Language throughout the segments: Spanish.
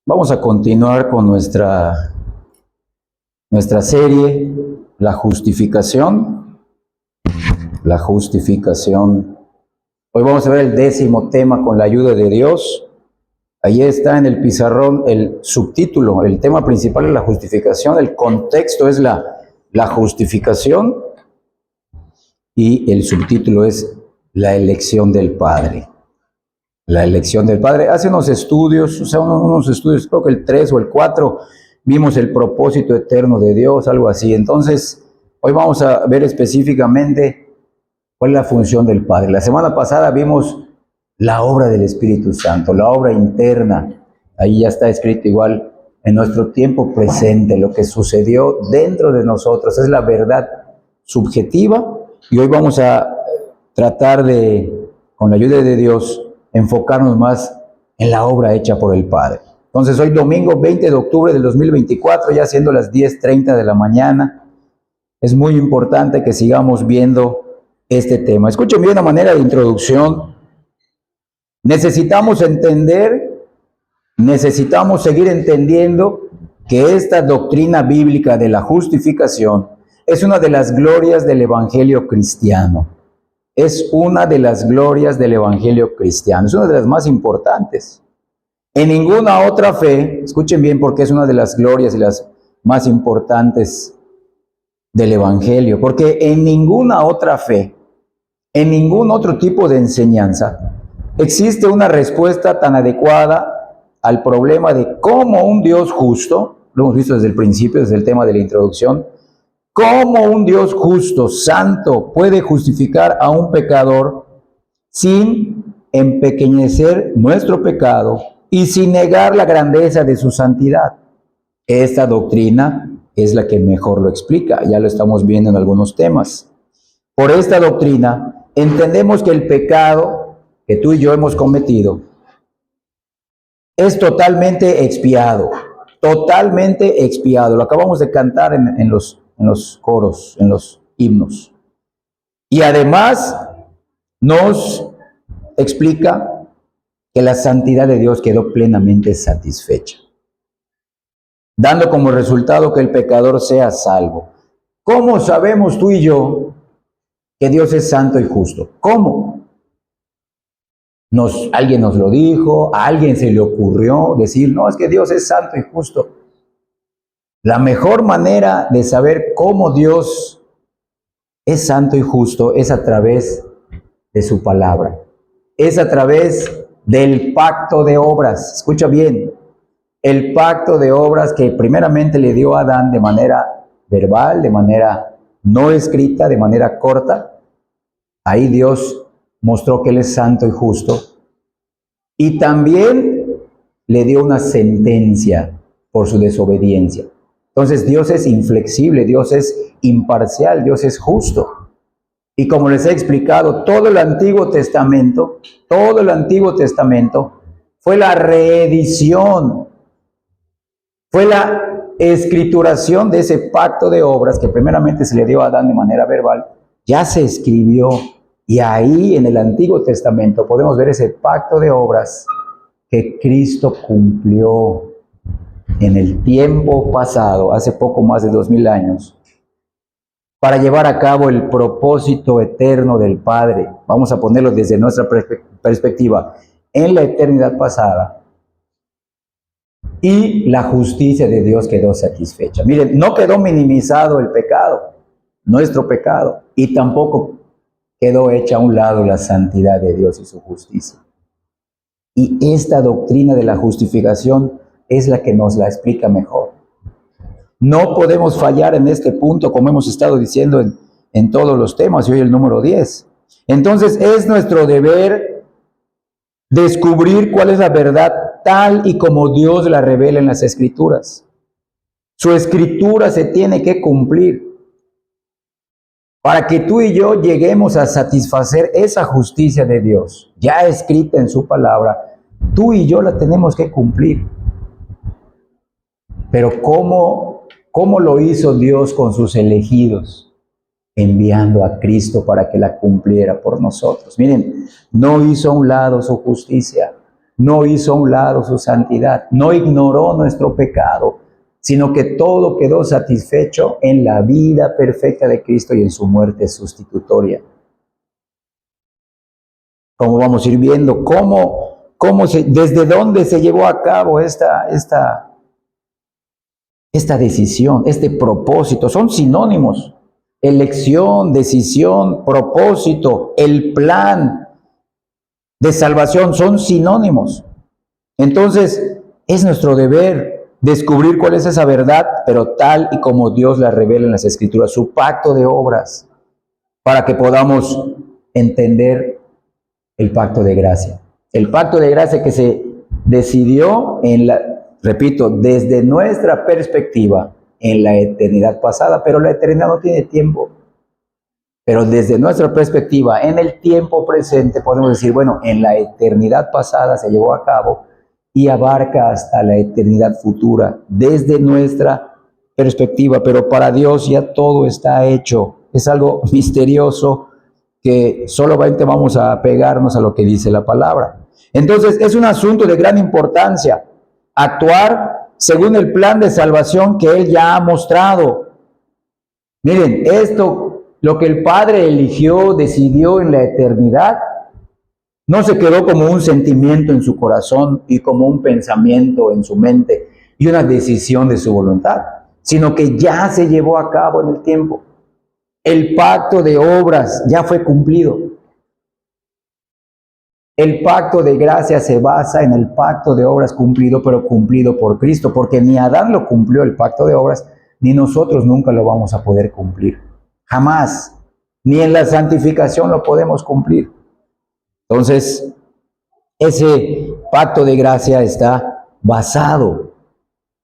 Vamos a continuar con nuestra serie, la justificación. La justificación. Hoy vamos a ver el 10º tema con la ayuda de Dios. Ahí está en el pizarrón el subtítulo. El tema principal es la justificación. El contexto es la justificación. Y el subtítulo es la elección del Padre. La elección del Padre. Hace unos estudios, creo que el 3 o el 4, vimos el propósito eterno de Dios, algo así. Entonces, hoy vamos a ver específicamente cuál es la función del Padre. La semana pasada vimos la obra del Espíritu Santo, la obra interna. Ahí ya está escrito igual en nuestro tiempo presente, lo que sucedió dentro de nosotros. Es la verdad subjetiva y hoy vamos a tratar de, con la ayuda de Dios, enfocarnos más en la obra hecha por el Padre. Entonces, hoy domingo 20 de octubre del 2024, ya siendo las 10:30 de la mañana, es muy importante que sigamos viendo este tema. Escuchen bien, una manera de introducción. Necesitamos seguir entendiendo que esta doctrina bíblica de la justificación es una de las glorias del evangelio cristiano. Es una de las glorias del evangelio cristiano, es una de las más importantes. En ninguna otra fe, escuchen bien porque es una de las glorias y las más importantes del evangelio, porque en ninguna otra fe, en ningún otro tipo de enseñanza, existe una respuesta tan adecuada al problema de cómo un Dios justo, lo hemos visto desde el principio, desde el tema de la introducción, cómo un Dios justo, santo, puede justificar a un pecador sin empequeñecer nuestro pecado y sin negar la grandeza de su santidad. Esta doctrina es la que mejor lo explica, ya lo estamos viendo en algunos temas. Por esta doctrina entendemos que el pecado que tú y yo hemos cometido es totalmente expiado, Lo acabamos de cantar en los coros, en los himnos. Y además nos explica que la santidad de Dios quedó plenamente satisfecha, dando como resultado que el pecador sea salvo. ¿Cómo sabemos tú y yo que Dios es santo y justo? ¿Cómo? Alguien nos lo dijo, a alguien se le ocurrió decir, no, es que Dios es santo y justo. La mejor manera de saber cómo Dios es santo y justo es a través de su palabra. Es a través del pacto de obras. Escucha bien, el pacto de obras que primeramente le dio a Adán de manera verbal, de manera no escrita, de manera corta. Ahí Dios mostró que Él es santo y justo. Y también le dio una sentencia por su desobediencia. Entonces Dios es inflexible, Dios es imparcial, Dios es justo. Y como les he explicado, todo el Antiguo Testamento fue la reedición, fue la escrituración de ese pacto de obras que primeramente se le dio a Adán de manera verbal, ya se escribió. Y ahí en el Antiguo Testamento podemos ver ese pacto de obras que Cristo cumplió en el tiempo pasado, hace poco más de 2000 años, para llevar a cabo el propósito eterno del Padre. Vamos a ponerlo desde nuestra perspectiva, en la eternidad pasada. Y la justicia de Dios quedó satisfecha. Miren, no quedó minimizado el pecado, nuestro pecado, y tampoco quedó hecha a un lado la santidad de Dios y su justicia. Y esta doctrina de la justificación es la que nos la explica mejor. No podemos fallar en este punto, como hemos estado diciendo en todos los temas, y hoy el número 10. Entonces es nuestro deber descubrir cuál es la verdad tal y como Dios la revela en las Escrituras. Su Escritura se tiene que cumplir. Para que tú y yo lleguemos a satisfacer esa justicia de Dios, ya escrita en su palabra, tú y yo la tenemos que cumplir. Pero ¿cómo lo hizo Dios con sus elegidos? Enviando a Cristo para que la cumpliera por nosotros. Miren, no hizo a un lado su justicia, no hizo a un lado su santidad, no ignoró nuestro pecado, sino que todo quedó satisfecho en la vida perfecta de Cristo y en su muerte sustitutoria. Como vamos a ir viendo, desde dónde se llevó a cabo esta decisión, este propósito. Son sinónimos: elección, decisión, propósito, el plan de salvación son sinónimos. Entonces, es nuestro deber descubrir cuál es esa verdad, pero tal y como Dios la revela en las Escrituras, su pacto de obras, para que podamos entender el pacto de gracia. El pacto de gracia que se decidió repito, desde nuestra perspectiva, en la eternidad pasada, pero la eternidad no tiene tiempo. Pero desde nuestra perspectiva, en el tiempo presente, podemos decir, bueno, en la eternidad pasada se llevó a cabo y abarca hasta la eternidad futura, desde nuestra perspectiva, pero para Dios ya todo está hecho. Es algo misterioso que solamente vamos a pegarnos a lo que dice la palabra. Entonces, es un asunto de gran importancia actuar según el plan de salvación que Él ya ha mostrado. Miren, esto, lo que el Padre eligió, decidió en la eternidad, no se quedó como un sentimiento en su corazón y como un pensamiento en su mente y una decisión de su voluntad, sino que ya se llevó a cabo en el tiempo. El pacto de obras ya fue cumplido. El pacto de gracia se basa en el pacto de obras cumplido, pero cumplido por Cristo, porque ni Adán lo cumplió el pacto de obras, ni nosotros nunca lo vamos a poder cumplir. Jamás. Ni en la santificación lo podemos cumplir. Entonces, ese pacto de gracia está basado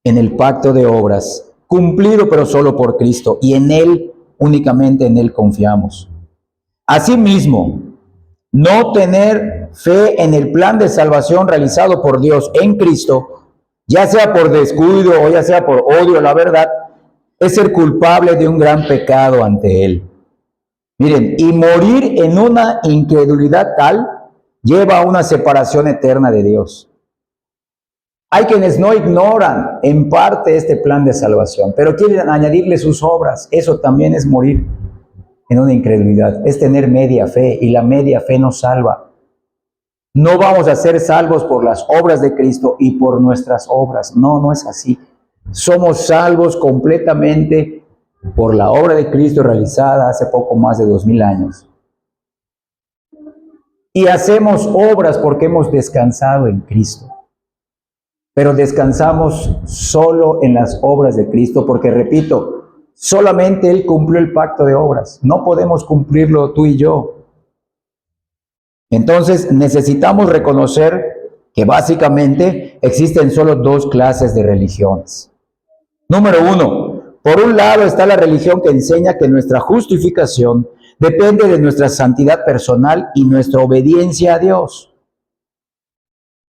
en el pacto de obras, cumplido pero solo por Cristo, y en Él, únicamente en Él confiamos. Asimismo, no tener fe en el plan de salvación realizado por Dios en Cristo, ya sea por descuido o ya sea por odio a la verdad, es ser culpable de un gran pecado ante Él. Miren, y morir en una incredulidad tal lleva a una separación eterna de Dios. Hay quienes no ignoran en parte este plan de salvación, pero quieren añadirle sus obras. Eso también es morir en una incredulidad, es tener media fe, y la media fe nos salva. No vamos a ser salvos por las obras de Cristo y por nuestras obras. No, no es así. Somos salvos completamente por la obra de Cristo realizada hace poco más de 2000 años. Y hacemos obras porque hemos descansado en Cristo. Pero descansamos solo en las obras de Cristo porque, repito, solamente Él cumplió el pacto de obras. No podemos cumplirlo tú y yo. Entonces necesitamos reconocer que básicamente existen solo dos clases de religiones. Número uno, por un lado está la religión que enseña que nuestra justificación depende de nuestra santidad personal y nuestra obediencia a Dios.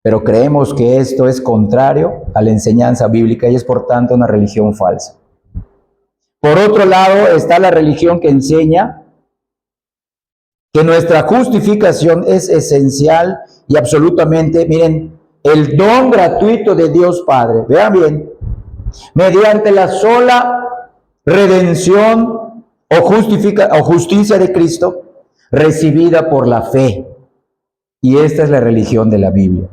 Pero creemos que esto es contrario a la enseñanza bíblica y es por tanto una religión falsa. Por otro lado está la religión que enseña que nuestra justificación es esencial y absolutamente, miren, el don gratuito de Dios Padre. Vean bien, mediante la sola redención o justicia de Cristo, recibida por la fe. Y esta es la religión de la Biblia.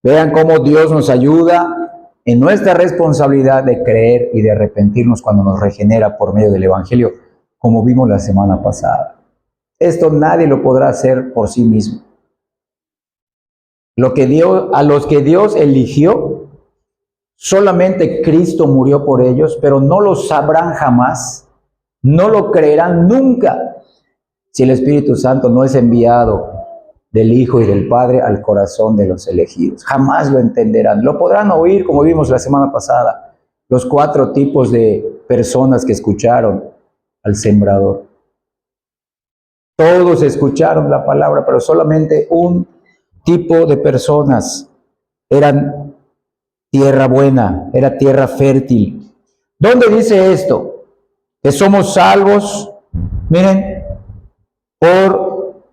Vean cómo Dios nos ayuda en nuestra responsabilidad de creer y de arrepentirnos cuando nos regenera por medio del Evangelio, como vimos la semana pasada. Esto nadie lo podrá hacer por sí mismo. A los que Dios eligió, solamente Cristo murió por ellos, pero no lo sabrán jamás, no lo creerán nunca, si el Espíritu Santo no es enviado del Hijo y del Padre al corazón de los elegidos. Jamás lo entenderán. Lo podrán oír, como vimos la semana pasada, los 4 tipos de personas que escucharon al sembrador. Todos escucharon la palabra, pero solamente un tipo de personas eran tierra buena, era tierra fértil. ¿Dónde dice esto? Que somos salvos, miren, por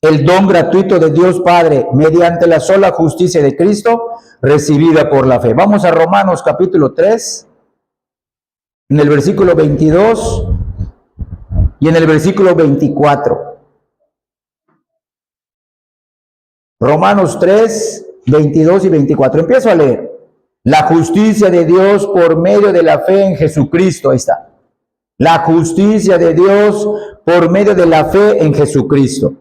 el don gratuito de Dios Padre mediante la sola justicia de Cristo recibida por la fe. Vamos a Romanos capítulo 3, en el versículo 22 y en el versículo 24. Romanos 3, 22 y 24. Empiezo a leer. La justicia de Dios por medio de la fe en Jesucristo. Ahí está. La justicia de Dios por medio de la fe en Jesucristo.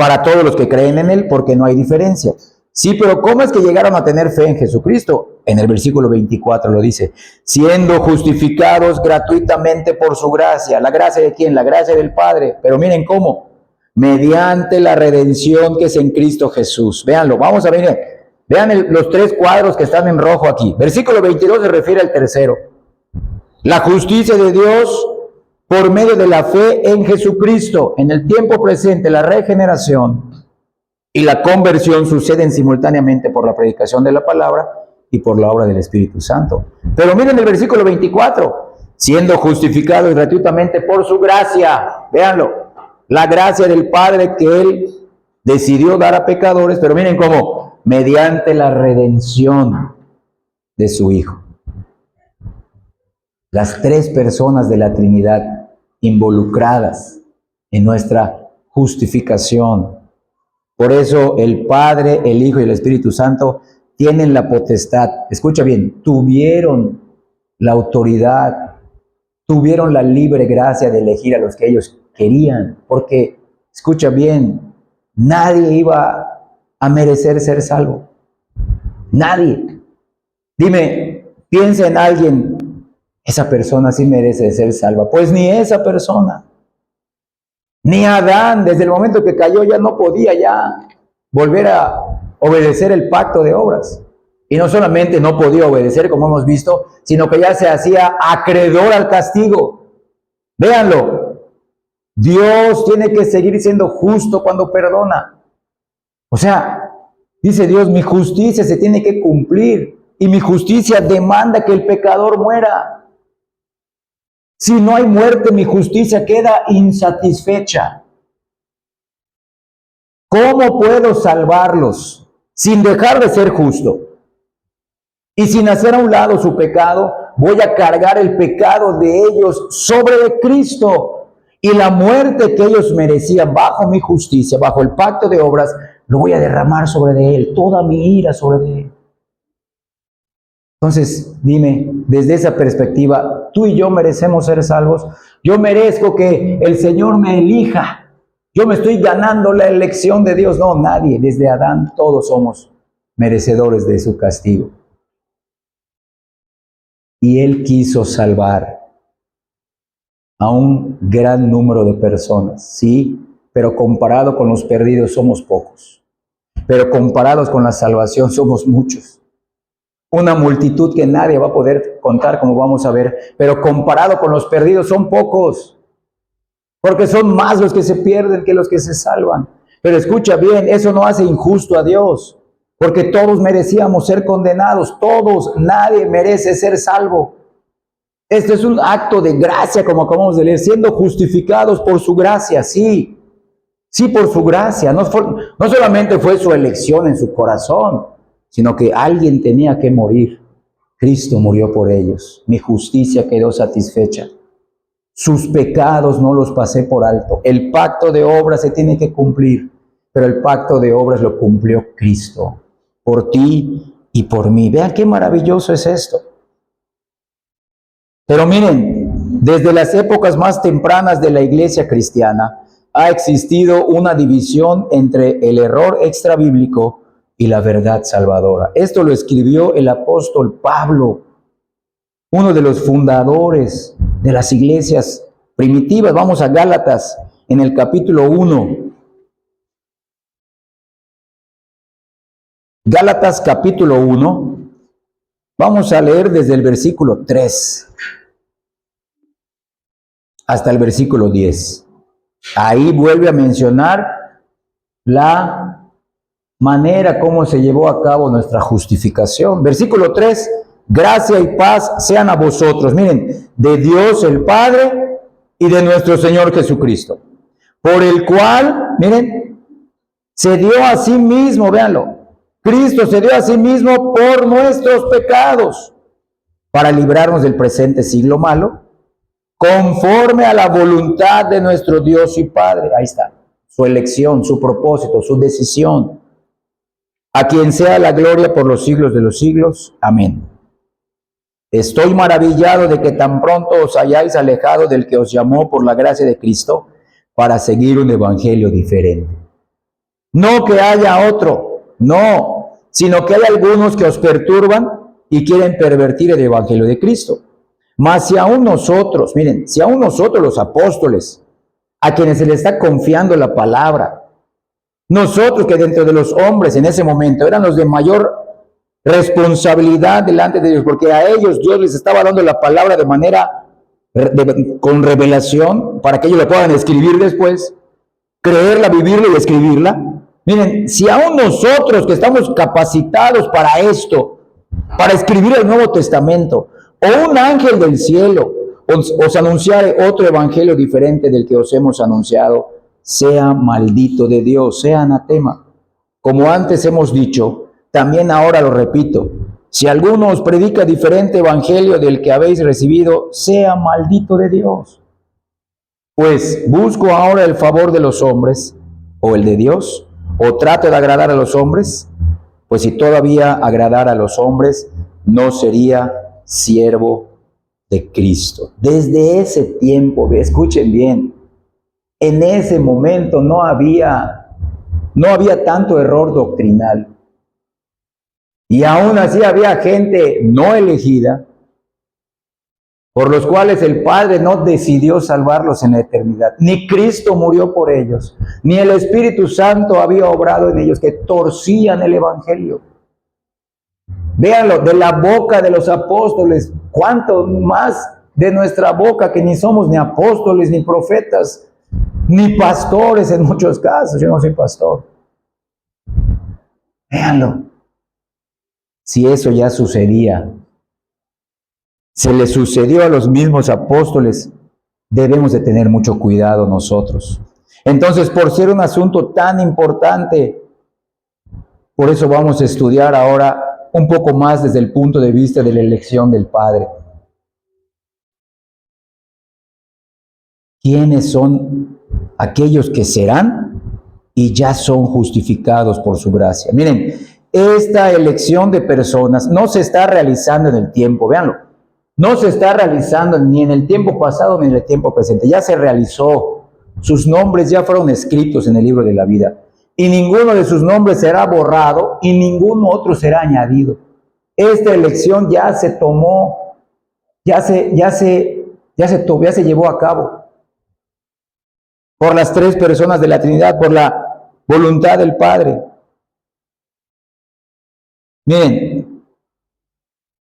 Para todos los que creen en Él, porque no hay diferencia. Sí, pero ¿cómo es que llegaron a tener fe en Jesucristo? En el versículo 24 lo dice. Siendo justificados gratuitamente por su gracia. ¿La gracia de quién? La gracia del Padre. Pero miren cómo. Mediante la redención que es en Cristo Jesús. Véanlo, vamos a ver. Vean los tres cuadros que están en rojo aquí. Versículo 22 se refiere al tercero. La justicia de Dios por medio de la fe en Jesucristo. En el tiempo presente, la regeneración y la conversión suceden simultáneamente por la predicación de la palabra y por la obra del Espíritu Santo. Pero miren el versículo 24. Siendo justificados gratuitamente por su gracia. Véanlo. La gracia del Padre que Él decidió dar a pecadores, pero miren cómo, mediante la redención de su Hijo. Las tres personas de la Trinidad involucradas en nuestra justificación. Por eso el Padre, el Hijo y el Espíritu Santo tienen la potestad, escucha bien, tuvieron la autoridad, tuvieron la libre gracia de elegir a los que ellos querían, porque, escucha bien, nadie iba a merecer ser salvo. Nadie. Dime, piensa en alguien, esa persona sí merece ser salva. Pues ni esa persona. Ni Adán, desde el momento que cayó, ya no podía ya volver a obedecer el pacto de obras. Y no solamente no podía obedecer, como hemos visto, sino que ya se hacía acreedor al castigo. Véanlo. Dios tiene que seguir siendo justo cuando perdona. O sea, dice Dios, mi justicia se tiene que cumplir y mi justicia demanda que el pecador muera. Si no hay muerte, mi justicia queda insatisfecha. ¿Cómo puedo salvarlos sin dejar de ser justo? Y sin hacer a un lado su pecado, voy a cargar el pecado de ellos sobre Cristo. Y la muerte que ellos merecían bajo mi justicia, bajo el pacto de obras, lo voy a derramar sobre de Él, toda mi ira sobre de Él. Entonces, dime, desde esa perspectiva, tú y yo merecemos ser salvos. Yo merezco que el Señor me elija. Yo me estoy ganando la elección de Dios. No, nadie. Desde Adán todos somos merecedores de su castigo. Y Él quiso salvar a un gran número de personas, sí, pero comparado con los perdidos somos pocos. Pero comparados con la salvación somos muchos. Una multitud que nadie va a poder contar, como vamos a ver, pero comparado con los perdidos son pocos, porque son más los que se pierden que los que se salvan. Pero escucha bien, eso no hace injusto a Dios, porque todos merecíamos ser condenados, todos, nadie merece ser salvo. Esto es un acto de gracia, como acabamos de leer, siendo justificados por su gracia, sí, sí por su gracia. No solamente fue su elección en su corazón, sino que alguien tenía que morir. Cristo murió por ellos. Mi justicia quedó satisfecha. Sus pecados no los pasé por alto. El pacto de obras se tiene que cumplir, pero el pacto de obras lo cumplió Cristo, por ti y por mí. Vean qué maravilloso es esto. Pero miren, desde las épocas más tempranas de la iglesia cristiana ha existido una división entre el error extrabíblico y la verdad salvadora. Esto lo escribió el apóstol Pablo, uno de los fundadores de las iglesias primitivas. Vamos a Gálatas en el capítulo 1. Gálatas capítulo 1. Vamos a leer desde el versículo 3 hasta el versículo 10. Ahí vuelve a mencionar la manera como se llevó a cabo nuestra justificación. Versículo 3, gracia y paz sean a vosotros. Miren, de Dios el Padre y de nuestro Señor Jesucristo. por el cual, miren, se dio a sí mismo, véanlo, Cristo se dio a sí mismo por nuestros pecados, para librarnos del presente siglo malo, conforme a la voluntad de nuestro Dios y Padre. Ahí está, su elección, su propósito, su decisión. A quien sea la gloria por los siglos de los siglos. Amén. Estoy maravillado de que tan pronto os hayáis alejado del que os llamó por la gracia de Cristo para seguir un evangelio diferente. No que haya otro, no, sino que hay algunos que os perturban y quieren pervertir el evangelio de Cristo. Mas si aún nosotros, miren, si aún nosotros los apóstoles, a quienes se les está confiando la palabra, nosotros que dentro de los hombres en ese momento eran los de mayor responsabilidad delante de Dios, porque a ellos Dios les estaba dando la palabra de manera, con revelación, para que ellos la puedan escribir después, creerla, vivirla y escribirla. Miren, si aún nosotros que estamos capacitados para esto, para escribir el Nuevo Testamento, o un ángel del cielo os anunciare otro evangelio diferente del que os hemos anunciado, sea maldito de Dios, sea anatema. Como antes hemos dicho, también ahora lo repito, si alguno os predica diferente evangelio del que habéis recibido, sea maldito de Dios. Pues busco ahora el favor de los hombres, o el de Dios, o trato de agradar a los hombres, pues si todavía agradara a los hombres, no sería siervo de Cristo. Desde ese tiempo, escuchen bien, en ese momento no había tanto error doctrinal. Y aún así había gente no elegida, por los cuales el Padre no decidió salvarlos en la eternidad. Ni Cristo murió por ellos, ni el Espíritu Santo había obrado en ellos, que torcían el Evangelio. Véanlo, de la boca de los apóstoles, cuánto más de nuestra boca, que ni somos ni apóstoles, ni profetas, ni pastores en muchos casos. Yo no soy pastor. Véanlo. Si eso ya sucedía, se le sucedió a los mismos apóstoles, debemos de tener mucho cuidado nosotros. Entonces, por ser un asunto tan importante, por eso vamos a estudiar ahora un poco más desde el punto de vista de la elección del Padre. ¿Quiénes son aquellos que serán y ya son justificados por su gracia? Miren, esta elección de personas no se está realizando en el tiempo, véanlo, no se está realizando ni en el tiempo pasado ni en el tiempo presente, ya se realizó, sus nombres ya fueron escritos en el libro de la vida, y ninguno de sus nombres será borrado y ningún otro será añadido. Esta elección ya se tomó, ya se llevó a cabo por las tres personas de la Trinidad, por la voluntad del Padre. Miren,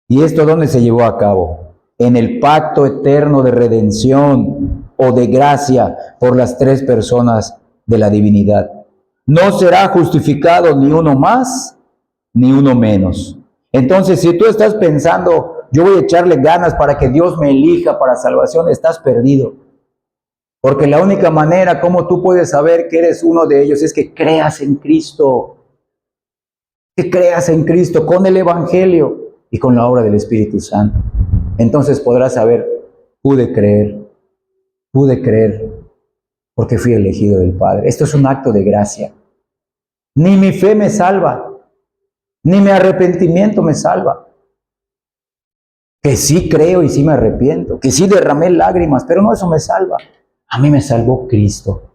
¿y esto dónde se llevó a cabo? En el pacto eterno de redención o de gracia por las tres personas de la divinidad. No será justificado ni uno más ni uno menos. Entonces, si tú estás pensando, yo voy a echarle ganas para que Dios me elija para salvación, estás perdido. Porque la única manera como tú puedes saber que eres uno de ellos es que creas en Cristo. Que creas en Cristo con el Evangelio y con la obra del Espíritu Santo. Entonces podrás saber, pude creer porque fui elegido del Padre. Esto es un acto de gracia. Ni mi fe me salva, ni mi arrepentimiento me salva. Que sí creo y sí me arrepiento, que sí derramé lágrimas, pero no eso me salva. A mí me salvó Cristo.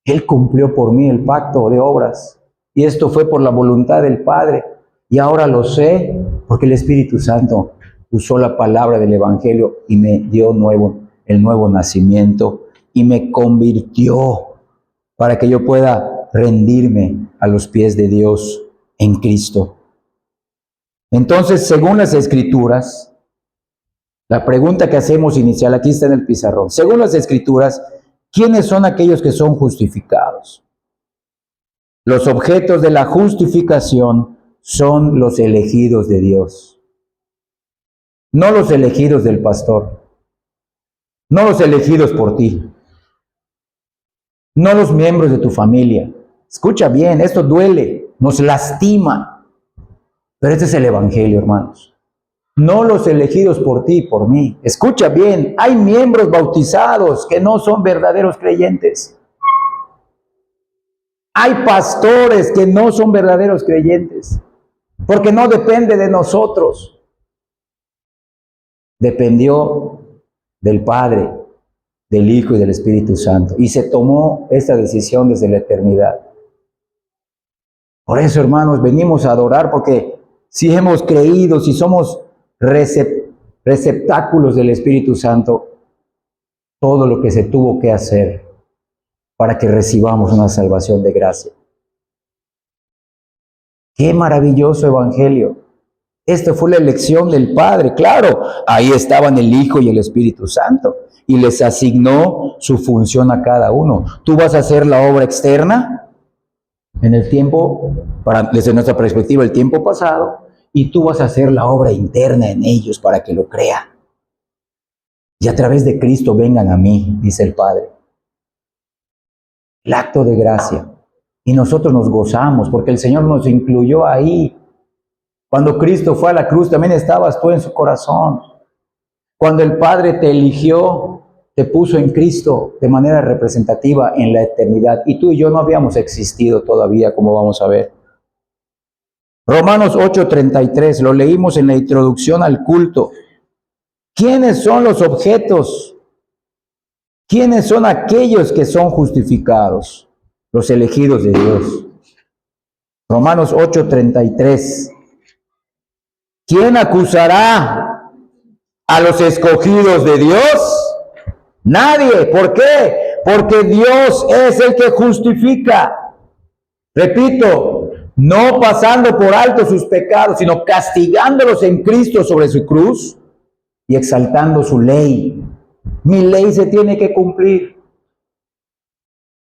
Él cumplió por mí el pacto de obras. Y esto fue por la voluntad del Padre. Y ahora lo sé porque el Espíritu Santo usó la palabra del Evangelio y me dio el nuevo nacimiento y me convirtió para que yo pueda rendirme a los pies de Dios en Cristo. Entonces, según las Escrituras, la pregunta que hacemos inicial, aquí está en el pizarrón, según las Escrituras, ¿quiénes son aquellos que son justificados? Los objetos de la justificación son los elegidos de Dios, no los elegidos del pastor, no los elegidos por ti. no los miembros de tu familia. Escucha bien, esto duele, nos lastima, pero este es el Evangelio, hermanos. No los elegidos por ti y por mí. Escucha bien, hay miembros bautizados que no son verdaderos creyentes. Hay pastores que no son verdaderos creyentes, porque no depende de nosotros. Dependió del Padre, del Hijo y del Espíritu Santo. Y se tomó esta decisión desde la eternidad. Por eso, hermanos, venimos a adorar, porque si hemos creído, si somos receptáculos del Espíritu Santo, todo lo que se tuvo que hacer para que recibamos una salvación de gracia. ¡Qué maravilloso evangelio! Esta fue la elección del Padre. Claro, ahí estaban el Hijo y el Espíritu Santo, y les asignó su función a cada uno. Tú vas a hacer la obra externa en el tiempo, desde nuestra perspectiva, el tiempo pasado, y tú vas a hacer la obra interna en ellos para que lo crean. Y a través de Cristo vengan a mí, dice el Padre. El acto de gracia. Y nosotros nos gozamos porque el Señor nos incluyó ahí. Cuando Cristo fue a la cruz, también estabas tú en su corazón. Cuando el Padre te eligió, te puso en Cristo de manera representativa en la eternidad. Y tú y yo no habíamos existido todavía, como vamos a ver. Romanos 8:33, lo leímos en la introducción al culto. ¿Quiénes son los objetos? ¿Quiénes son aquellos que son justificados? Los elegidos de Dios. Romanos 8:33. ¿Quién acusará a los escogidos de Dios? Nadie. ¿Por qué? Porque Dios es el que justifica. Repito, no pasando por alto sus pecados, sino castigándolos en Cristo sobre su cruz y exaltando su ley. Mi ley se tiene que cumplir.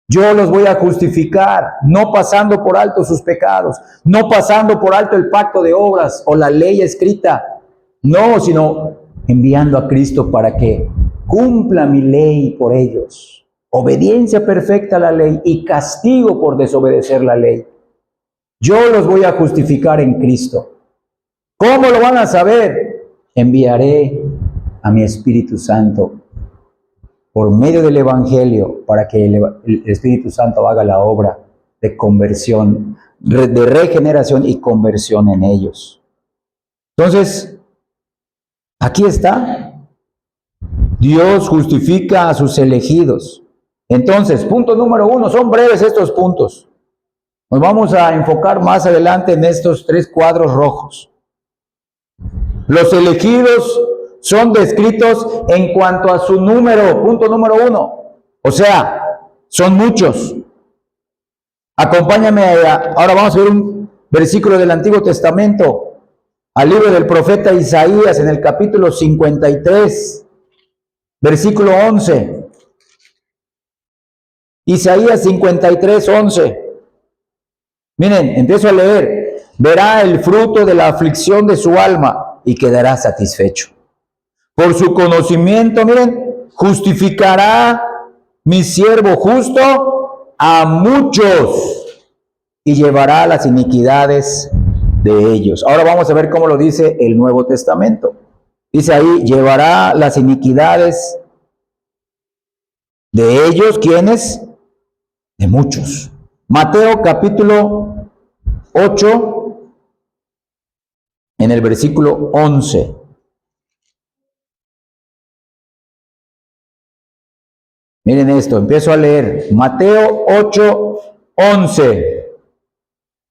Yo los voy a justificar, no pasando por alto sus pecados, no pasando por alto el pacto de obras o la ley escrita. No, sino enviando a Cristo para que cumpla mi ley por ellos. Obediencia perfecta a la ley y castigo por desobedecer la ley. Yo los voy a justificar en Cristo. ¿Cómo lo van a saber? Enviaré a mi Espíritu Santo por medio del Evangelio, para que el Espíritu Santo haga la obra de conversión, de regeneración y conversión en ellos. Entonces, aquí está. Dios justifica a sus elegidos. Entonces, punto número 1, son breves estos puntos. Nos vamos a enfocar más adelante en estos 3 cuadros rojos. Los elegidos son descritos en cuanto a su número, punto número 1. O sea, son muchos. Acompáñame, ahora vamos a ver un versículo del Antiguo Testamento, al libro del profeta Isaías, en el capítulo 53, versículo 11. Isaías 53, 11. Miren, empiezo a leer. Verá el fruto de la aflicción de su alma y quedará satisfecho. Por su conocimiento, miren, justificará mi siervo justo a muchos y llevará las iniquidades de ellos. Ahora vamos a ver cómo lo dice el Nuevo Testamento. Dice ahí, llevará las iniquidades de ellos, ¿quiénes? De muchos. Mateo capítulo 8, en el versículo 11. Miren esto, empiezo a leer. Mateo 8, 11.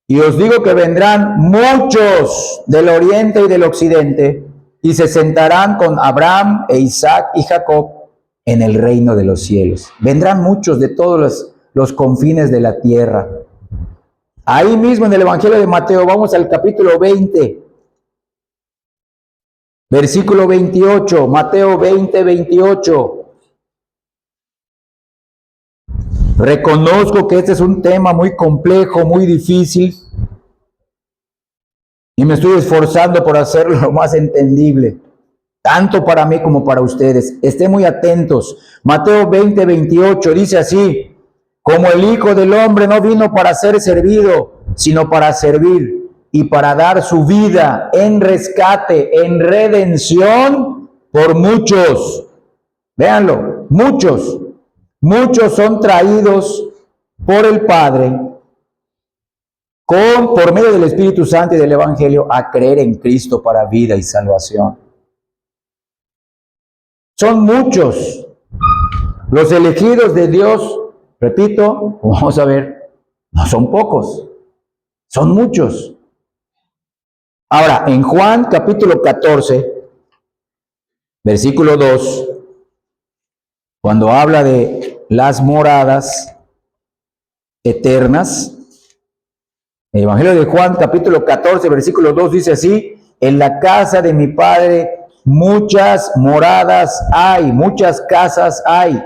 Y os digo que vendrán muchos del oriente y del occidente y se sentarán con Abraham e Isaac y Jacob en el reino de los cielos. Vendrán muchos de todos los confines de la tierra. Ahí mismo en el Evangelio de Mateo, vamos al capítulo 20, versículo 28, Mateo 20, 28. Reconozco que este es un tema muy complejo, muy difícil, y me estoy esforzando por hacerlo lo más entendible, tanto para mí como para ustedes. Estén muy atentos. Mateo 20, 28 dice así: Como el Hijo del Hombre no vino para ser servido, sino para servir y para dar su vida en rescate, en redención por muchos. Véanlo, muchos. Muchos son traídos por el Padre por medio del Espíritu Santo y del Evangelio a creer en Cristo para vida y salvación. Son muchos los elegidos de Dios. Repito, vamos a ver, no son pocos, son muchos. Ahora, en Juan capítulo 14, versículo 2, cuando habla de las moradas eternas, el Evangelio de Juan capítulo 14, versículo 2 dice así: en la casa de mi Padre muchas moradas hay, muchas casas hay.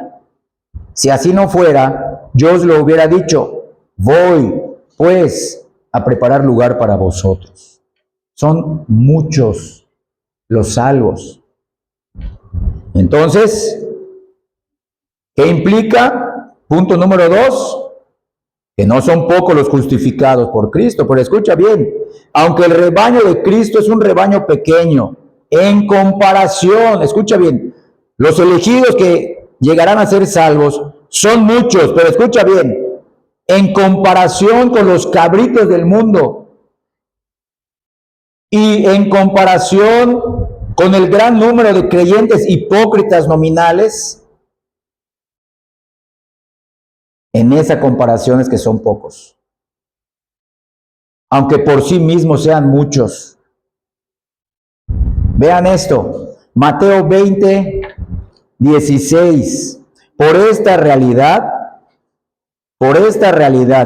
Si así no fuera, yo os lo hubiera dicho. Voy, pues, a preparar lugar para vosotros. Son muchos los salvos. Entonces, ¿qué implica? Punto número 2, que no son pocos los justificados por Cristo. Pero escucha bien, aunque el rebaño de Cristo es un rebaño pequeño, en comparación, escucha bien, los elegidos que llegarán a ser salvos son muchos, pero escucha bien, en comparación con los cabritos del mundo y en comparación con el gran número de creyentes hipócritas nominales, en esa comparación es que son pocos, aunque por sí mismos sean muchos. Vean esto, Mateo 20, 16. Por esta realidad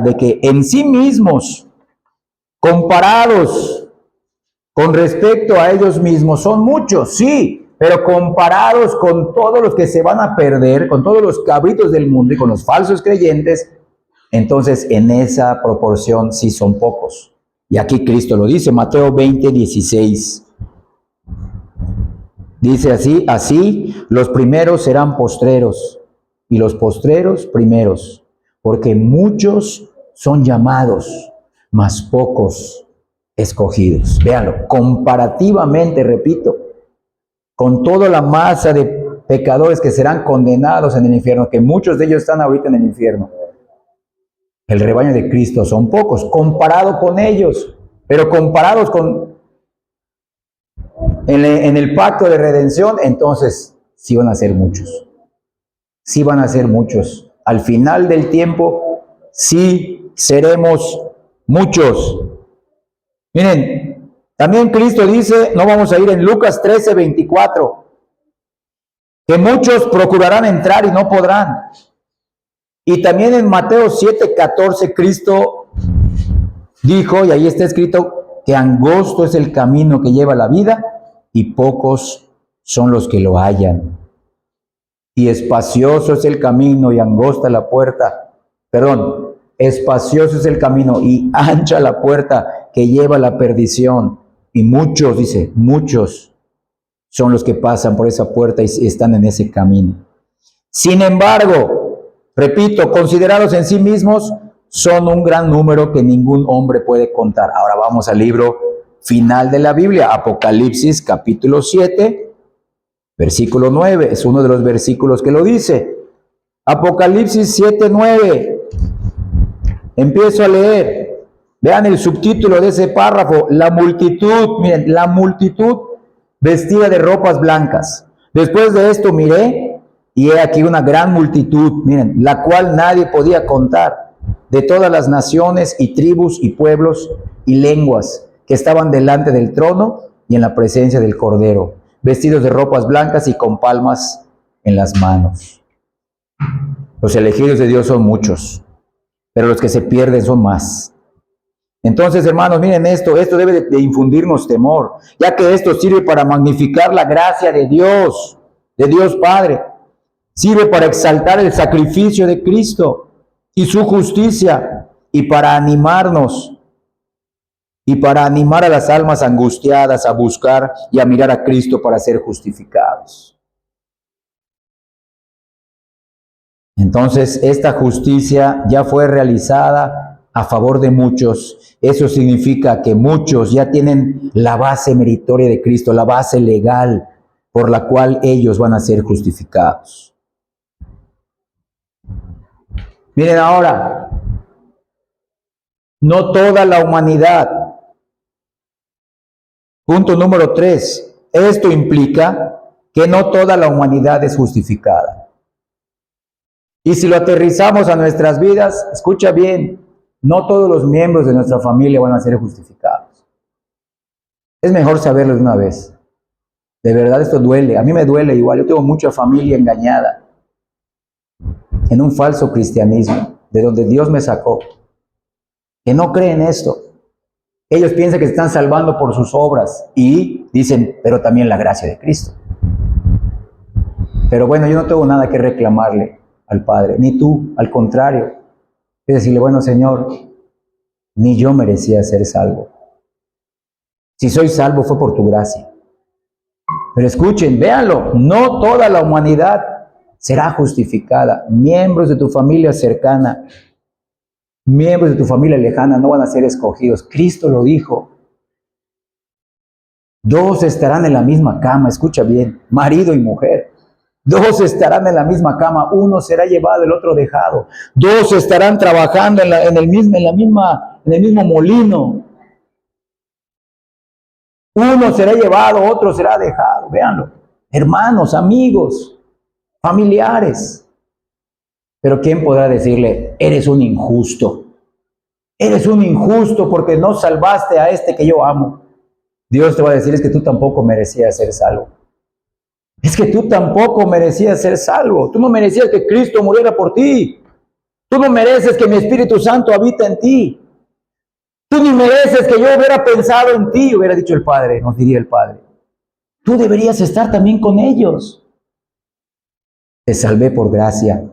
de que en sí mismos, comparados con respecto a ellos mismos, son muchos, sí, pero comparados con todos los que se van a perder, con todos los cabritos del mundo y con los falsos creyentes, entonces en esa proporción sí son pocos. Y aquí Cristo lo dice, Mateo 20, 16. Dice así los primeros serán postreros y los postreros primeros, porque muchos son llamados, mas pocos escogidos. Véanlo, comparativamente, repito, con toda la masa de pecadores que serán condenados en el infierno, que muchos de ellos están ahorita en el infierno, el rebaño de Cristo son pocos, comparado con ellos, pero comparados con en el pacto de redención, entonces sí van a ser muchos. Sí van a ser muchos. Al final del tiempo, sí seremos muchos. Miren, también Cristo dice, no vamos a ir en Lucas 13, 24, que muchos procurarán entrar y no podrán. Y también en Mateo 7, 14, Cristo dijo, y ahí está escrito, que angosto es el camino que lleva a la vida y pocos son los que lo hallan. Y espacioso es el camino y angosta la puerta. Perdón, espacioso es el camino y ancha la puerta que lleva a la perdición. Y muchos, dice, muchos son los que pasan por esa puerta y están en ese camino. Sin embargo, repito, considerados en sí mismos, son un gran número que ningún hombre puede contar. Ahora vamos al libro final de la Biblia, Apocalipsis capítulo 7, versículo 9, es uno de los versículos que lo dice. Apocalipsis 7, 9, empiezo a leer, vean el subtítulo de ese párrafo, la multitud, miren, la multitud vestida de ropas blancas. Después de esto miré, y he aquí una gran multitud, miren, la cual nadie podía contar, de todas las naciones y tribus y pueblos y lenguas, que estaban delante del trono y en la presencia del Cordero, vestidos de ropas blancas y con palmas en las manos. Los elegidos de Dios son muchos, pero los que se pierden son más. Entonces, hermanos, miren esto debe de infundirnos temor, ya que esto sirve para magnificar la gracia de Dios Padre, sirve para exaltar el sacrificio de Cristo y su justicia, y para animarnos, y para animar a las almas angustiadas a buscar y a mirar a Cristo para ser justificados. Entonces, esta justicia ya fue realizada a favor de muchos. Eso significa que muchos ya tienen la base meritoria de Cristo, la base legal por la cual ellos van a ser justificados. Miren ahora, no toda la humanidad. Punto número 3. Esto implica que no toda la humanidad es justificada. Y si lo aterrizamos a nuestras vidas, escucha bien, no todos los miembros de nuestra familia van a ser justificados. Es mejor saberlo de una vez. De verdad esto duele, a mí me duele igual, yo tengo mucha familia engañada en un falso cristianismo, de donde Dios me sacó, que no creen esto. Ellos piensan que se están salvando por sus obras y dicen, pero también la gracia de Cristo. Pero bueno, yo no tengo nada que reclamarle al Padre, ni tú, al contrario. Es decirle, bueno, Señor, ni yo merecía ser salvo. Si soy salvo fue por tu gracia. Pero escuchen, véanlo, no toda la humanidad será justificada. Miembros de tu familia cercana, miembros de tu familia lejana no van a ser escogidos. Cristo lo dijo. 2 estarán en la misma cama, escucha bien, marido y mujer. 2 estarán en la misma cama, uno será llevado, el otro dejado. 2 estarán trabajando en el mismo molino. Uno será llevado, otro será dejado. Véanlo. Hermanos, amigos, familiares. Pero ¿quién podrá decirle, eres un injusto? Eres un injusto porque no salvaste a este que yo amo. Dios te va a decir, es que tú tampoco merecías ser salvo. Es que tú tampoco merecías ser salvo. Tú no merecías que Cristo muriera por ti. Tú no mereces que mi Espíritu Santo habite en ti. Tú ni mereces que yo hubiera pensado en ti, hubiera dicho el Padre, nos diría el Padre. Tú deberías estar también con ellos. Te salvé por gracia,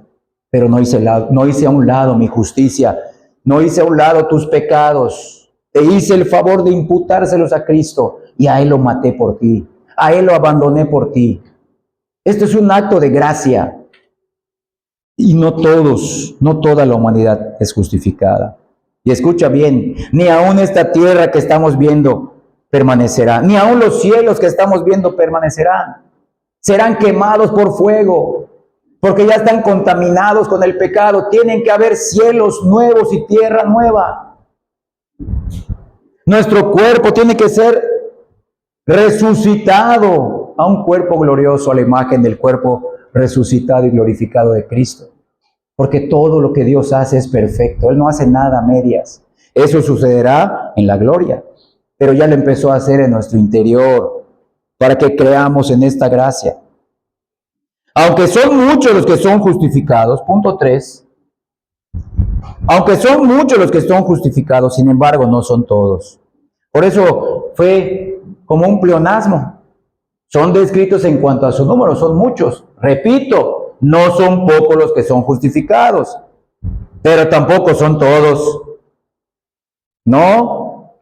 pero no hice a un lado mi justicia, no hice a un lado tus pecados. Te hice el favor de imputárselos a Cristo y a Él lo maté por ti, a Él lo abandoné por ti. Esto es un acto de gracia. Y no toda la humanidad es justificada. Y escucha bien, ni aún esta tierra que estamos viendo permanecerá, ni aún los cielos que estamos viendo permanecerán. Serán quemados por fuego, porque ya están contaminados con el pecado. Tienen que haber cielos nuevos y tierra nueva. Nuestro cuerpo tiene que ser resucitado a un cuerpo glorioso, a la imagen del cuerpo resucitado y glorificado de Cristo. Porque todo lo que Dios hace es perfecto. Él no hace nada a medias. Eso sucederá en la gloria. Pero ya lo empezó a hacer en nuestro interior para que creamos en esta gracia. Aunque son muchos los que son justificados, punto 3. Aunque son muchos los que son justificados, sin embargo, no son todos. Por eso fue como un pleonasmo. Son descritos en cuanto a su número, son muchos. Repito, no son pocos los que son justificados, pero tampoco son todos. No.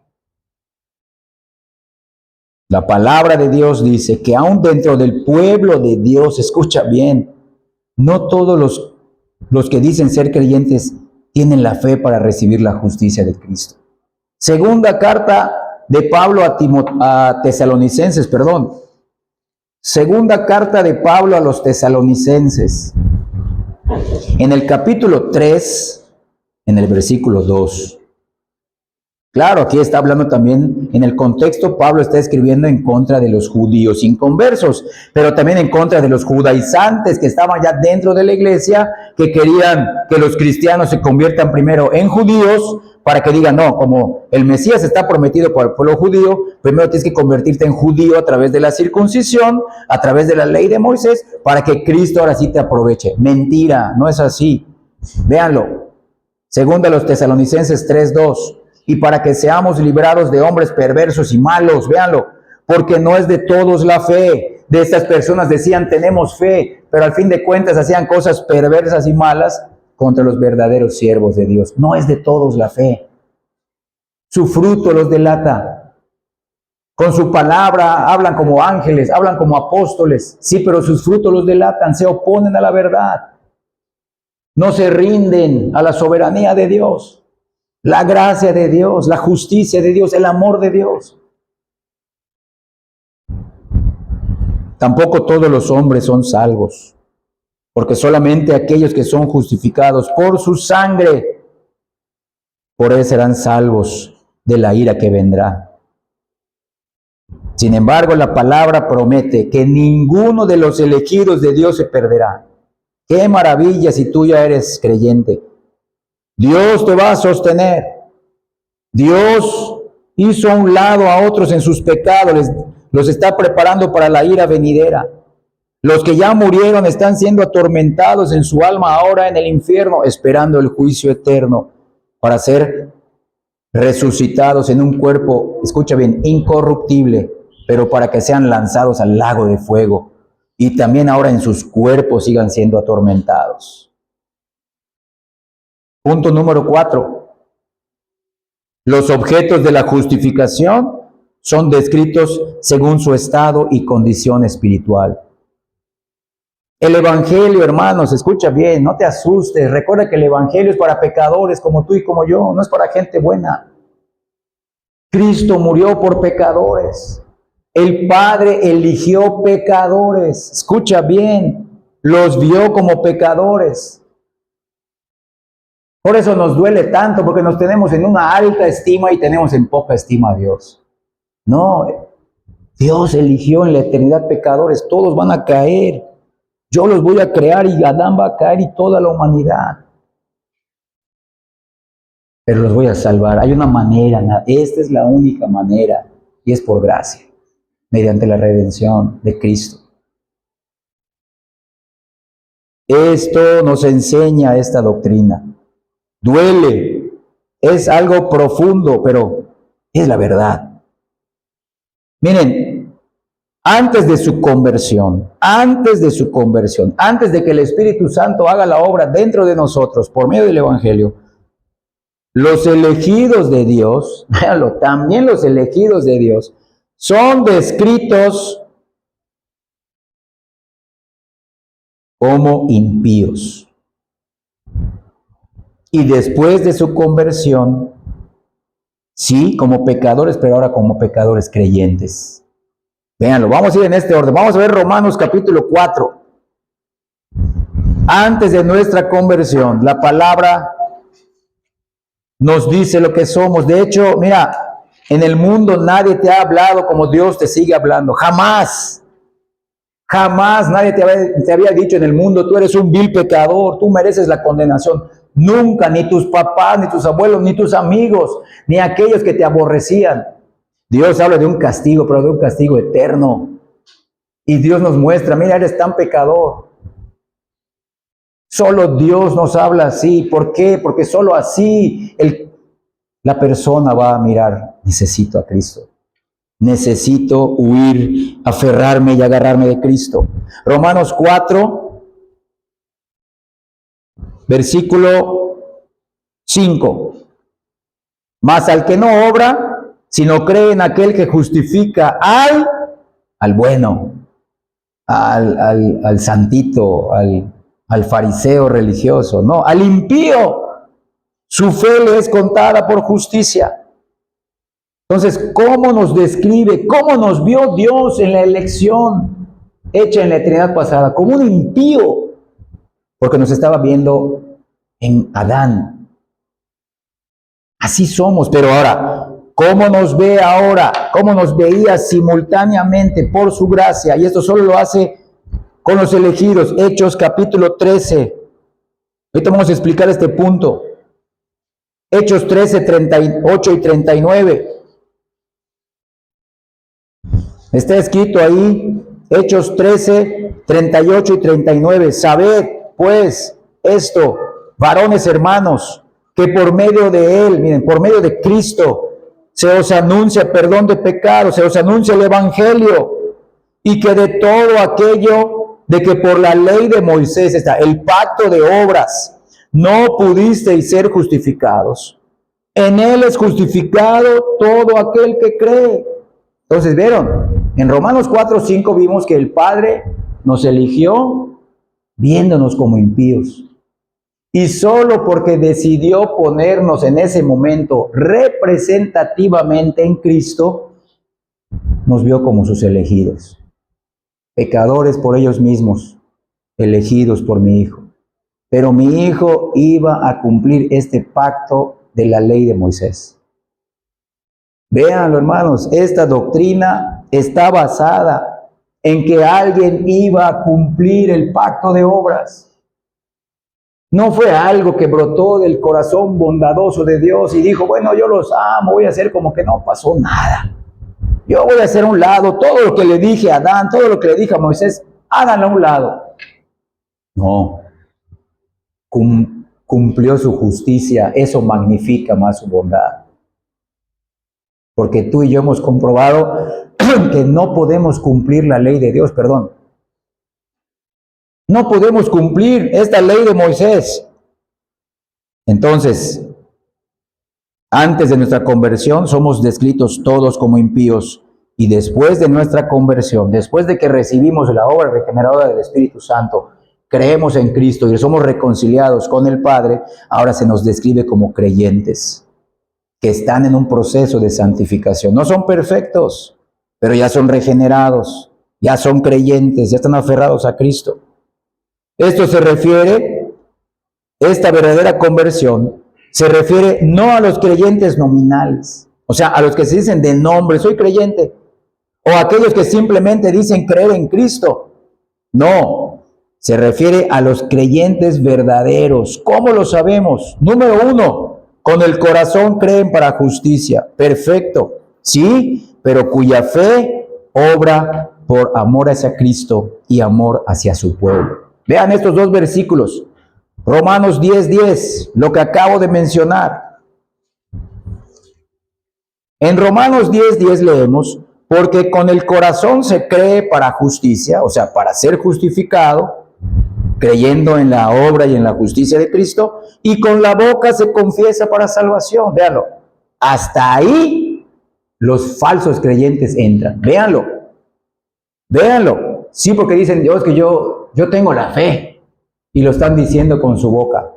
La palabra de Dios dice que aún dentro del pueblo de Dios, escucha bien, no todos los que dicen ser creyentes tienen la fe para recibir la justicia de Cristo. Segunda carta de Pablo a Tesalonicenses, perdón. Segunda carta de Pablo a los Tesalonicenses. En el capítulo 3, en el versículo 2. Claro, aquí está hablando también, en el contexto, Pablo está escribiendo en contra de los judíos inconversos, pero también en contra de los judaizantes que estaban ya dentro de la iglesia, que querían que los cristianos se conviertan primero en judíos, para que digan, no, como el Mesías está prometido por el pueblo judío, primero tienes que convertirte en judío a través de la circuncisión, a través de la ley de Moisés, para que Cristo ahora sí te aproveche. Mentira, no es así. Véanlo. Segunda a los Tesalonicenses 3:2. Y para que seamos librados de hombres perversos y malos, véanlo, porque no es de todos la fe. De estas personas decían, tenemos fe, pero al fin de cuentas hacían cosas perversas y malas contra los verdaderos siervos de Dios. No es de todos la fe. Su fruto los delata. Con su palabra hablan como ángeles, hablan como apóstoles. Sí, pero sus frutos los delatan, se oponen a la verdad. no se rinden a la soberanía de Dios, la gracia de Dios, la justicia de Dios, el amor de Dios. Tampoco todos los hombres son salvos, porque solamente aquellos que son justificados por su sangre, por él serán salvos de la ira que vendrá. Sin embargo, la palabra promete que ninguno de los elegidos de Dios se perderá. ¡Qué maravilla si tú ya eres creyente! Dios te va a sostener. Dios hizo a un lado a otros en sus pecados, los está preparando para la ira venidera. Los que ya murieron están siendo atormentados en su alma ahora en el infierno, esperando el juicio eterno para ser resucitados en un cuerpo, escucha bien, incorruptible, pero para que sean lanzados al lago de fuego y también ahora en sus cuerpos sigan siendo atormentados. Punto número 4. Los objetos de la justificación son descritos según su estado y condición espiritual. El Evangelio, hermanos, escucha bien, no te asustes. Recuerda que el Evangelio es para pecadores como tú y como yo, no es para gente buena. Cristo murió por pecadores. El Padre eligió pecadores. Escucha bien, los vio como pecadores. Por eso nos duele tanto, porque nos tenemos en una alta estima y tenemos en poca estima a Dios. No, Dios eligió en la eternidad pecadores, todos van a caer. Yo los voy a crear y Adán va a caer y toda la humanidad. Pero los voy a salvar. Hay una manera, esta es la única manera, y es por gracia, mediante la redención de Cristo. Esto nos enseña esta doctrina. Duele, es algo profundo, pero es la verdad. Miren, antes de su conversión, antes de que el Espíritu Santo haga la obra dentro de nosotros por medio del Evangelio, los elegidos de Dios, véanlo, también los elegidos de Dios, son descritos como impíos. Y después de su conversión, sí, como pecadores, pero ahora como pecadores creyentes. Véanlo, vamos a ir en este orden. Vamos a ver Romanos capítulo 4. Antes de nuestra conversión, la palabra nos dice lo que somos. De hecho, mira, en el mundo nadie te ha hablado como Dios te sigue hablando. Jamás. Jamás nadie te había dicho en el mundo, tú eres un vil pecador, tú mereces la condenación. Nunca, ni tus papás, ni tus abuelos, ni tus amigos, ni aquellos que te aborrecían. Dios habla de un castigo, pero de un castigo eterno. Y Dios nos muestra, mira, eres tan pecador. Solo Dios nos habla así. ¿Por qué? Porque solo así la persona va a mirar, necesito a Cristo. Necesito huir, aferrarme y agarrarme de Cristo. Romanos 4, versículo 5. Mas al que no obra, sino cree en aquel que justifica al bueno, al santito, al fariseo religioso, no, al impío, su fe le es contada por justicia. Entonces, ¿cómo nos describe, cómo nos vio Dios en la elección hecha en la eternidad pasada? Como un impío, porque nos estaba viendo en Adán. Así somos, pero ahora, ¿cómo nos ve ahora? ¿Cómo nos veía simultáneamente por su gracia? Y esto solo lo hace con los elegidos. Hechos capítulo 13. Ahorita vamos a explicar este punto. Hechos 13, 38 y 39. Está escrito ahí, Hechos 13, 38 y 39. Sabed, pues, esto, varones hermanos, que por medio de Él, miren, por medio de Cristo, se os anuncia perdón de pecados, se os anuncia el Evangelio, y que de todo aquello de que por la ley de Moisés está, el pacto de obras, no pudisteis ser justificados. En Él es justificado todo aquel que cree. Entonces, ¿vieron? En Romanos 4, 5 vimos que el Padre nos eligió viéndonos como impíos. Y solo porque decidió ponernos en ese momento representativamente en Cristo, nos vio como sus elegidos. Pecadores por ellos mismos, elegidos por mi Hijo. Pero mi Hijo iba a cumplir este pacto de la ley de Moisés. Véanlo, hermanos, esta doctrina está basada en que alguien iba a cumplir el pacto de obras. No fue algo que brotó del corazón bondadoso de Dios y dijo, bueno, yo los amo, voy a hacer como que no pasó nada. Yo voy a hacer a un lado todo lo que le dije a Adán, todo lo que le dije a Moisés, háganlo a un lado. No, cumplió su justicia, eso magnifica más su bondad. Porque tú y yo hemos comprobado que no podemos cumplir la ley de Dios, perdón. No podemos cumplir esta ley de Moisés. Entonces, antes de nuestra conversión somos descritos todos como impíos y después de nuestra conversión, después de que recibimos la obra regeneradora del Espíritu Santo, creemos en Cristo y somos reconciliados con el Padre, ahora se nos describe como creyentes que están en un proceso de santificación. No son perfectos, pero ya son regenerados, ya son creyentes, ya están aferrados a Cristo. Esto se refiere, esta verdadera conversión, se refiere no a los creyentes nominales, o sea, a los que se dicen de nombre, soy creyente, o a aquellos que simplemente dicen creer en Cristo. No, se refiere a los creyentes verdaderos. ¿Cómo lo sabemos? Número uno, con el corazón creen para justicia. Perfecto, sí, pero cuya fe obra por amor hacia Cristo y amor hacia su pueblo. Vean estos dos versículos. Romanos 10:10, lo que acabo de mencionar. En Romanos 10:10 leemos, porque con el corazón se cree para justicia, o sea, para ser justificado, creyendo en la obra y en la justicia de Cristo, y con la boca se confiesa para salvación. Véanlo, hasta ahí los falsos creyentes entran. Véanlo, véanlo. Sí, porque dicen, Dios, que yo tengo la fe, y lo están diciendo con su boca.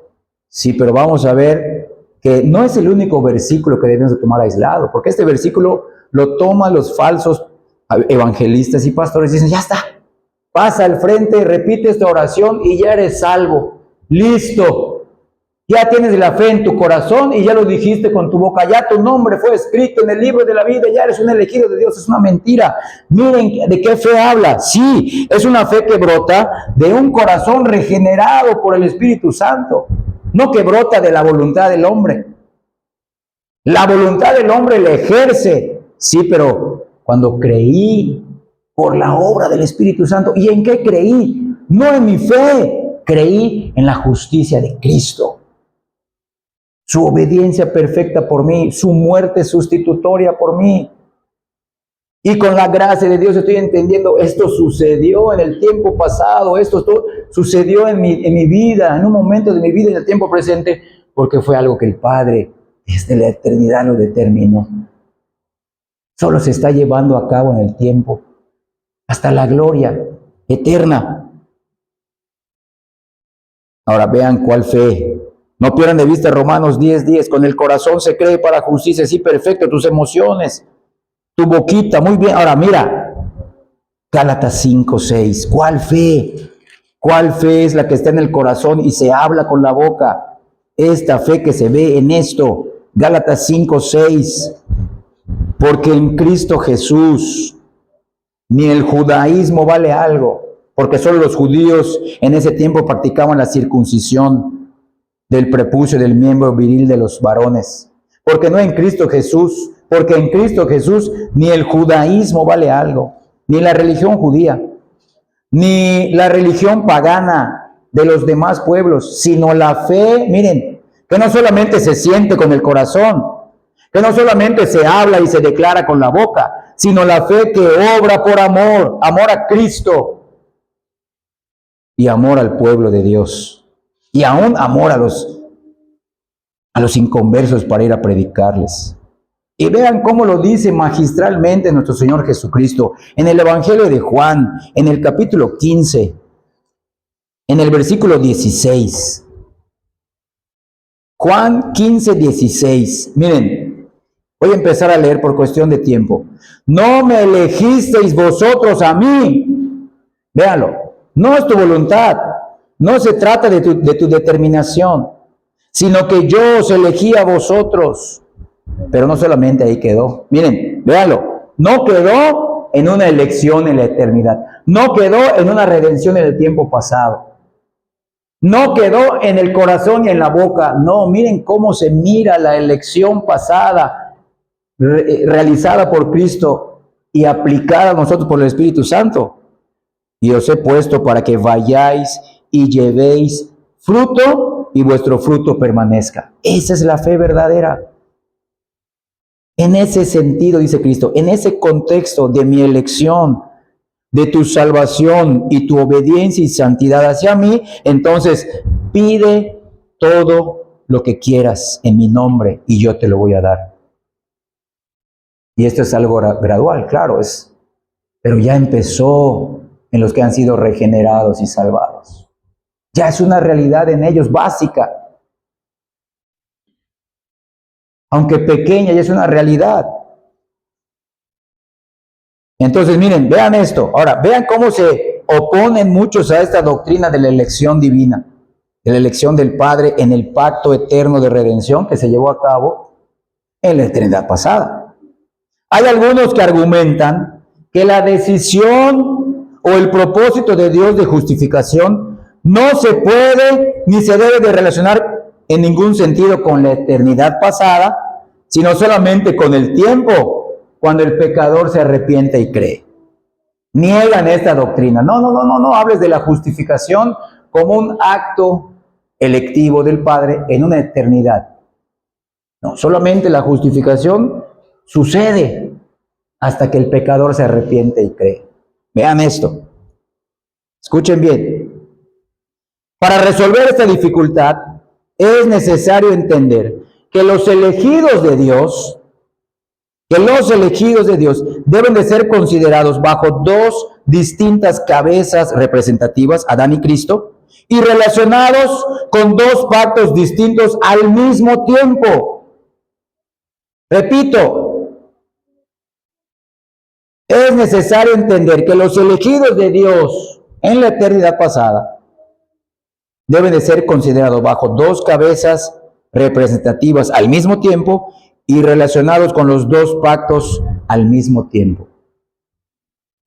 Sí, pero vamos a ver que no es el único versículo que debemos de tomar aislado, porque este versículo lo toman los falsos evangelistas y pastores y dicen, ya está, pasa al frente, repite esta oración y ya eres salvo. Listo. Ya tienes la fe en tu corazón y ya lo dijiste con tu boca. Ya tu nombre fue escrito en el libro de la vida. Ya eres un elegido de Dios. Es una mentira. Miren de qué fe habla. Sí, es una fe que brota de un corazón regenerado por el Espíritu Santo. No que brota de la voluntad del hombre. La voluntad del hombre la ejerce. Sí, pero cuando creí por la obra del Espíritu Santo. ¿Y en qué creí? No en mi fe. Creí en la justicia de Cristo. Su obediencia perfecta por mí, su muerte sustitutoria por mí. Y con la gracia de Dios estoy entendiendo, esto sucedió en el tiempo pasado, esto sucedió en mi vida, en un momento de mi vida, en el tiempo presente, porque fue algo que el Padre desde la eternidad lo determinó. Solo se está llevando a cabo en el tiempo, hasta la gloria eterna. Ahora vean cuál fe. No pierdan de vista Romanos 10:10. Con el corazón se cree para justicia. Sí, perfecto. Tus emociones, tu boquita, muy bien. Ahora mira, Gálatas 5:6. ¿Cuál fe? ¿Cuál fe es la que está en el corazón y se habla con la boca? Esta fe que se ve en esto. Gálatas 5:6. Porque en Cristo Jesús ni el judaísmo vale algo. Porque solo los judíos en ese tiempo practicaban la circuncisión del prepucio del miembro viril de los varones. Porque no en Cristo Jesús, porque en Cristo Jesús ni el judaísmo vale algo, ni la religión judía, ni la religión pagana de los demás pueblos, sino la fe, miren, que no solamente se siente con el corazón, que no solamente se habla y se declara con la boca, sino la fe que obra por amor, amor a Cristo y amor al pueblo de Dios. Y aún amor a los inconversos para ir a predicarles. Y vean cómo lo dice magistralmente nuestro Señor Jesucristo en el Evangelio de Juan, en el capítulo 15, en el versículo 16. Juan 15:16. Miren, voy a empezar a leer por cuestión de tiempo. No me elegisteis vosotros a mí. Véanlo. No es tu voluntad. No se trata de tu determinación, sino que yo os elegí a vosotros. Pero no solamente ahí quedó. Miren, véanlo. No quedó en una elección en la eternidad. No quedó en una redención en el tiempo pasado. No quedó en el corazón y en la boca. No, miren cómo se mira la elección pasada, realizada por Cristo y aplicada a nosotros por el Espíritu Santo. Y os he puesto para que vayáis y llevéis fruto y vuestro fruto permanezca. Esa es la fe verdadera. En ese sentido, dice Cristo, en ese contexto de mi elección, de tu salvación y tu obediencia y santidad hacia mí, entonces pide todo lo que quieras en mi nombre y yo te lo voy a dar. Y esto es algo gradual, claro, pero ya empezó en los que han sido regenerados y salvados. Ya es una realidad en ellos básica. Aunque pequeña, ya es una realidad. Entonces, miren, vean esto. Ahora, vean cómo se oponen muchos a esta doctrina de la elección divina, de la elección del Padre en el pacto eterno de redención que se llevó a cabo en la eternidad pasada. Hay algunos que argumentan que la decisión o el propósito de Dios de justificación no se puede ni se debe de relacionar en ningún sentido con la eternidad pasada, sino solamente con el tiempo cuando el pecador se arrepiente y cree. Niegan esta doctrina. No hables de la justificación como un acto electivo del Padre en una eternidad. No, solamente la justificación sucede hasta que el pecador se arrepiente y cree. Vean esto. Escuchen bien. Para resolver esta dificultad es necesario entender que los elegidos de Dios deben de ser considerados bajo dos distintas cabezas representativas, Adán y Cristo, y relacionados con dos pactos distintos al mismo tiempo. Repito, es necesario entender que los elegidos de Dios en la eternidad pasada deben de ser considerados bajo dos cabezas representativas al mismo tiempo y relacionados con los dos pactos al mismo tiempo.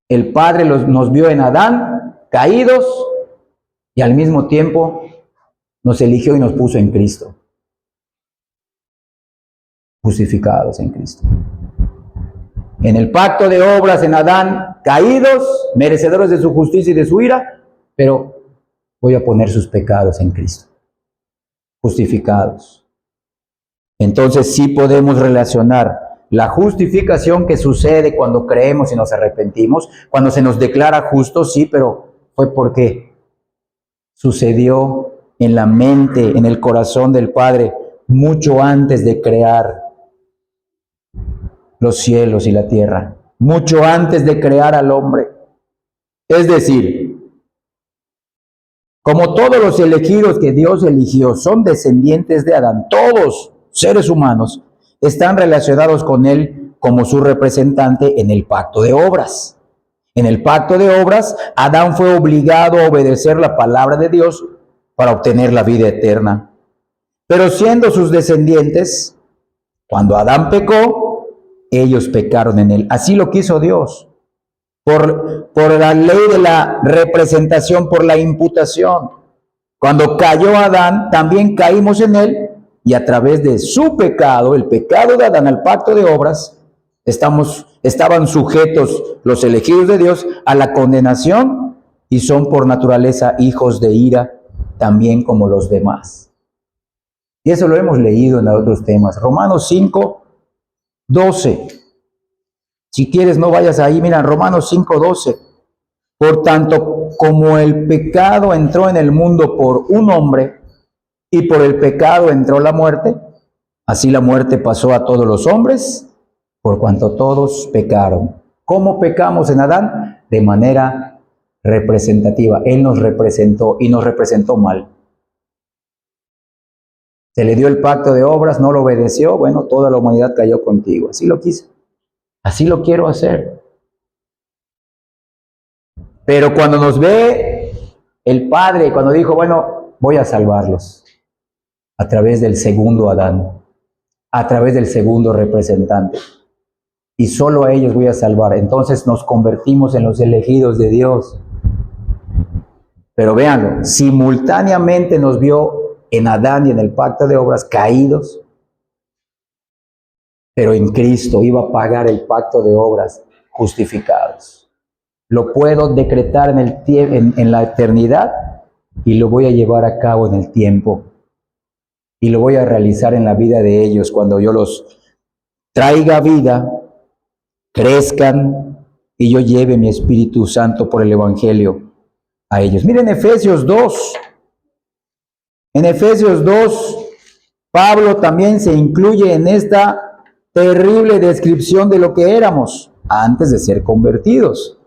El Padre nos vio en Adán, caídos, y al mismo tiempo nos eligió y nos puso en Cristo, justificados en Cristo. En el pacto de obras en Adán, caídos, merecedores de su justicia y de su ira, pero voy a poner sus pecados en Cristo, justificados. Entonces sí podemos relacionar la justificación que sucede cuando creemos y nos arrepentimos, cuando se nos declara justos, sí, pero fue porque sucedió en la mente, en el corazón del Padre, mucho antes de crear los cielos y la tierra, mucho antes de crear al hombre. Es decir, como todos los elegidos que Dios eligió son descendientes de Adán, todos seres humanos están relacionados con él como su representante en el pacto de obras. En el pacto de obras, Adán fue obligado a obedecer la palabra de Dios para obtener la vida eterna. Pero siendo sus descendientes, cuando Adán pecó, ellos pecaron en él. Así lo quiso Dios. Por la ley de la representación, por la imputación. Cuando cayó Adán, también caímos en él, y a través de su pecado, el pecado de Adán al pacto de obras, estaban sujetos los elegidos de Dios a la condenación y son por naturaleza hijos de ira, también como los demás. Y eso lo hemos leído en otros temas. Romanos 5:12. Si quieres, no vayas ahí. Mira, Romanos 5:12. Por tanto, como el pecado entró en el mundo por un hombre, y por el pecado entró la muerte, así la muerte pasó a todos los hombres, por cuanto todos pecaron. ¿Cómo pecamos en Adán? De manera representativa. Él nos representó y nos representó mal. Se le dio el pacto de obras, no lo obedeció, bueno, toda la humanidad cayó contigo. Así lo quise. Así lo quiero hacer. Pero cuando nos ve el Padre, cuando dijo, bueno, voy a salvarlos a través del segundo Adán, a través del segundo representante, y solo a ellos voy a salvar. Entonces nos convertimos en los elegidos de Dios. Pero véanlo, simultáneamente nos vio en Adán y en el pacto de obras caídos, pero en Cristo iba a pagar el pacto de obras justificados. Lo puedo decretar en la eternidad y lo voy a llevar a cabo en el tiempo. Y lo voy a realizar en la vida de ellos cuando yo los traiga vida, crezcan y yo lleve mi Espíritu Santo por el Evangelio a ellos. Miren Efesios 2. En Efesios 2, Pablo también se incluye en esta terrible descripción de lo que éramos antes de ser convertidos.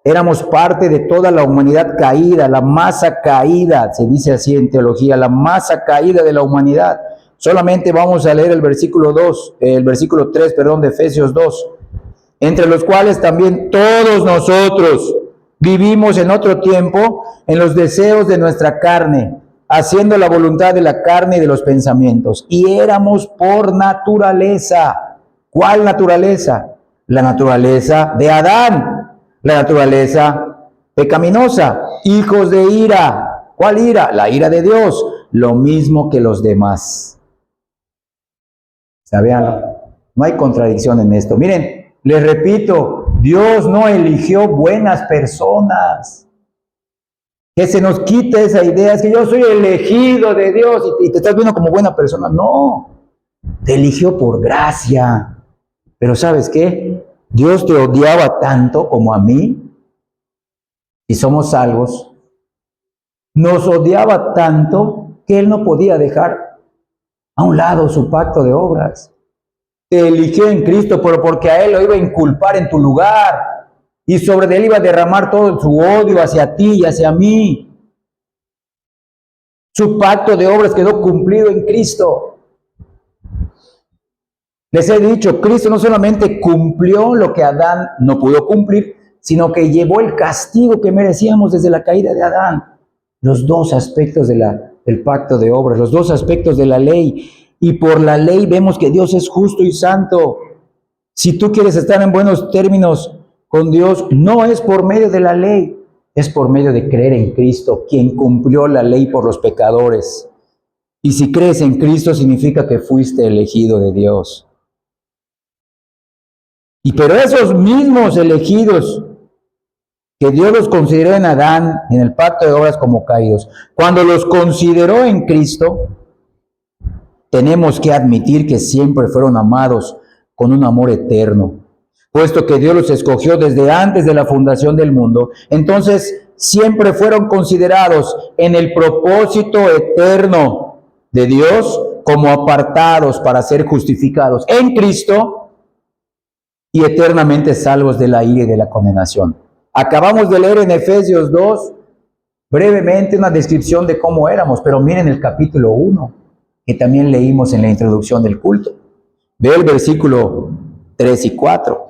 Éramos parte de toda la humanidad caída, la masa caída, se dice así en teología, la masa caída de la humanidad. Solamente vamos a leer el versículo 3, de Efesios 2, entre los cuales también todos nosotros vivimos en otro tiempo en los deseos de nuestra carne, haciendo la voluntad de la carne y de los pensamientos. Y éramos por naturaleza. ¿Cuál naturaleza? La naturaleza de Adán. La naturaleza pecaminosa, hijos de ira. ¿Cuál ira? La ira de Dios, lo mismo que los demás. ¿Saben? No hay contradicción en esto. Miren, les repito, Dios no eligió buenas personas. Que se nos quite esa idea, es que yo soy elegido de Dios y te estás viendo como buena persona. No, te eligió por gracia. Pero ¿sabes qué? Dios te odiaba tanto como a mí, y somos salvos, nos odiaba tanto que Él no podía dejar a un lado su pacto de obras. Te eligió en Cristo, pero porque a Él lo iba a inculpar en tu lugar, y sobre Él iba a derramar todo su odio hacia ti y hacia mí. Su pacto de obras quedó cumplido en Cristo. Les he dicho, Cristo no solamente cumplió lo que Adán no pudo cumplir, sino que llevó el castigo que merecíamos desde la caída de Adán. Los dos aspectos del pacto de obras, los dos aspectos de la ley. Y por la ley vemos que Dios es justo y santo. Si tú quieres estar en buenos términos con Dios, no es por medio de la ley, es por medio de creer en Cristo, quien cumplió la ley por los pecadores. Y si crees en Cristo, significa que fuiste elegido de Dios. Pero esos mismos elegidos que Dios los consideró en Adán, en el pacto de obras como caídos, cuando los consideró en Cristo, tenemos que admitir que siempre fueron amados con un amor eterno. Puesto que Dios los escogió desde antes de la fundación del mundo, entonces siempre fueron considerados en el propósito eterno de Dios como apartados para ser justificados en Cristo y eternamente salvos de la ira y de la condenación. Acabamos de leer en Efesios 2 brevemente una descripción de cómo éramos, pero miren el capítulo 1, que también leímos en la introducción del culto. Ve el versículo 3 y 4.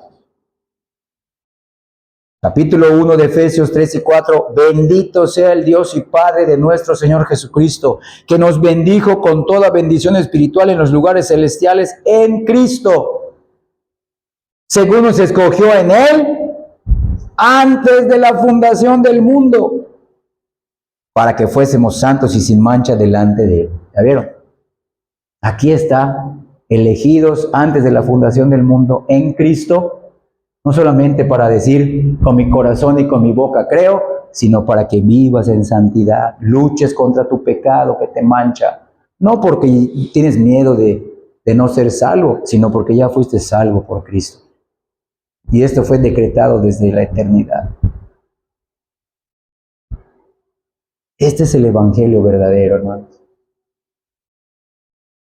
Capítulo 1 de Efesios 3 y 4. Bendito sea el Dios y Padre de nuestro Señor Jesucristo, que nos bendijo con toda bendición espiritual en los lugares celestiales en Cristo, según nos escogió en Él antes de la fundación del mundo, para que fuésemos santos y sin mancha delante de Él. ¿Ya vieron? Aquí está, elegidos antes de la fundación del mundo en Cristo, no solamente para decir con mi corazón y con mi boca creo, sino para que vivas en santidad, luches contra tu pecado que te mancha, no porque tienes miedo de no ser salvo, sino porque ya fuiste salvo por Cristo. Y esto fue decretado desde la eternidad. Este es el evangelio verdadero, hermanos.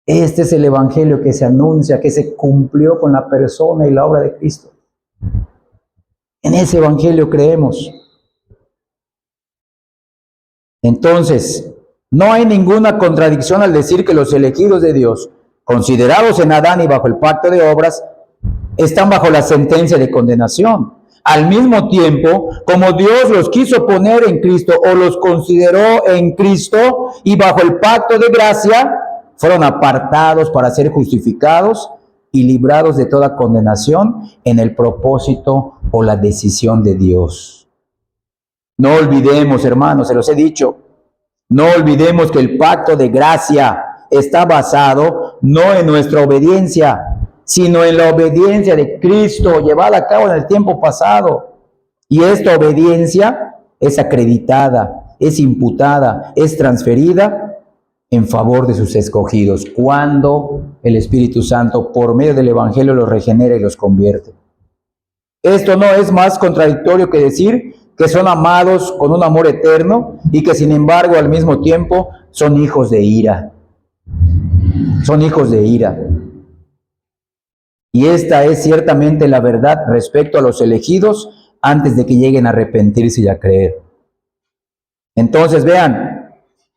Este es el evangelio que se anuncia, que se cumplió con la persona y la obra de Cristo. En ese evangelio creemos. Entonces, No hay ninguna contradicción al decir que los elegidos de Dios, considerados en Adán y bajo el pacto de obras, están bajo la sentencia de condenación. Al mismo tiempo, como Dios los quiso poner en Cristo o los consideró en Cristo y bajo el pacto de gracia, fueron apartados para ser justificados y librados de toda condenación en el propósito o la decisión de Dios. No olvidemos, hermanos, se los he dicho, no olvidemos que el pacto de gracia está basado no en nuestra obediencia, sino en la obediencia de Cristo llevada a cabo en el tiempo pasado. Y esta obediencia es acreditada, es imputada, es transferida en favor de sus escogidos, cuando el Espíritu Santo, por medio del Evangelio, los regenera y los convierte. Esto no es más contradictorio que decir que son amados con un amor eterno y que sin embargo al mismo tiempo son hijos de ira. Son hijos de ira. Y esta es ciertamente la verdad respecto a los elegidos antes de que lleguen a arrepentirse y a creer. Entonces, vean,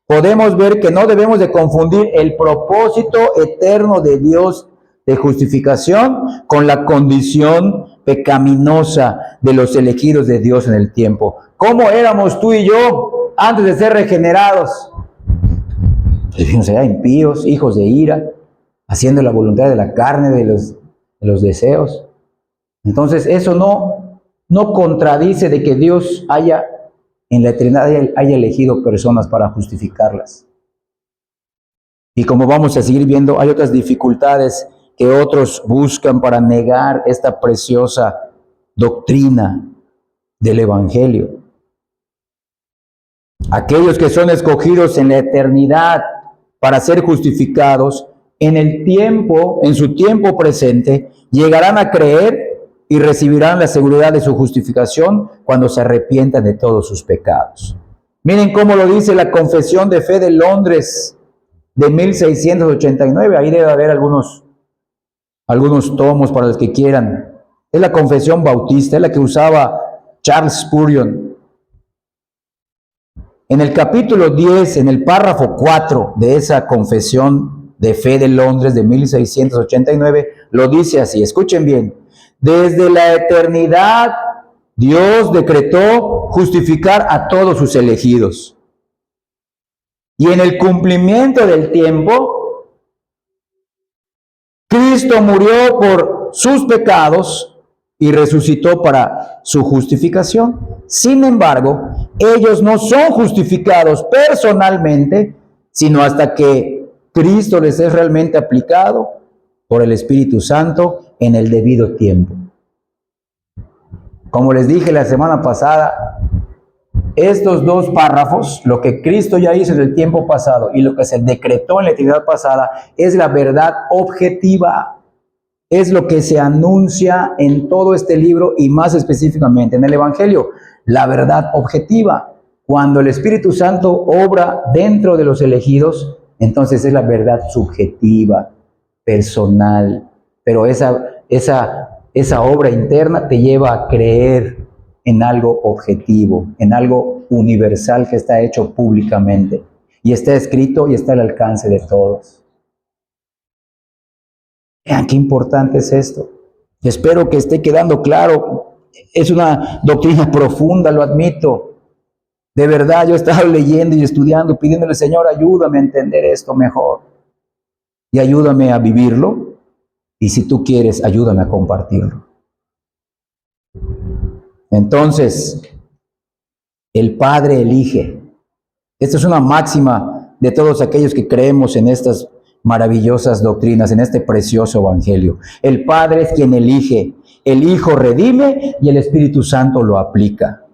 podemos ver que no debemos de confundir el propósito eterno de Dios de justificación con la condición pecaminosa de los elegidos de Dios en el tiempo. ¿Cómo éramos tú y yo antes de ser regenerados? Pues, impíos, hijos de ira, haciendo la voluntad de la carne, de los deseos. Entonces eso no contradice de que Dios haya en la eternidad haya elegido personas para justificarlas. Y como vamos a seguir viendo, hay otras dificultades que otros buscan para negar esta preciosa doctrina del Evangelio. Aquellos que son escogidos en la eternidad para ser justificados, en su tiempo presente, llegarán a creer y recibirán la seguridad de su justificación cuando se arrepientan de todos sus pecados. Miren cómo lo dice la Confesión de Fe de Londres de 1689. Ahí debe haber algunos tomos para los que quieran. Es la Confesión Bautista, es la que usaba Charles Spurgeon. En el capítulo 10, en el párrafo 4 de esa Confesión de Fe de Londres de 1689, lo dice así, escuchen bien: desde la eternidad Dios decretó justificar a todos sus elegidos. Y en el cumplimiento del tiempo, Cristo murió por sus pecados y resucitó para su justificación. Sin embargo, ellos no son justificados personalmente, sino hasta que Cristo les es realmente aplicado por el Espíritu Santo en el debido tiempo. Como les dije la semana pasada, estos dos párrafos, lo que Cristo ya hizo en el tiempo pasado y lo que se decretó en la eternidad pasada, es la verdad objetiva. Es lo que se anuncia en todo este libro y más específicamente en el Evangelio, la verdad objetiva. Cuando el Espíritu Santo obra dentro de los elegidos, entonces es la verdad subjetiva, personal, pero esa obra interna te lleva a creer en algo objetivo, en algo universal que está hecho públicamente y está escrito y está al alcance de todos. Vean qué importante es esto. Espero que esté quedando claro. Es una doctrina profunda, lo admito. De verdad, yo he estado leyendo y estudiando, pidiéndole, Señor, ayúdame a entender esto mejor. Y ayúdame a vivirlo. Y si tú quieres, ayúdame a compartirlo. Entonces, el Padre elige. Esta es una máxima de todos aquellos que creemos en estas maravillosas doctrinas, en este precioso evangelio. El Padre es quien elige, el Hijo redime y el Espíritu Santo lo aplica.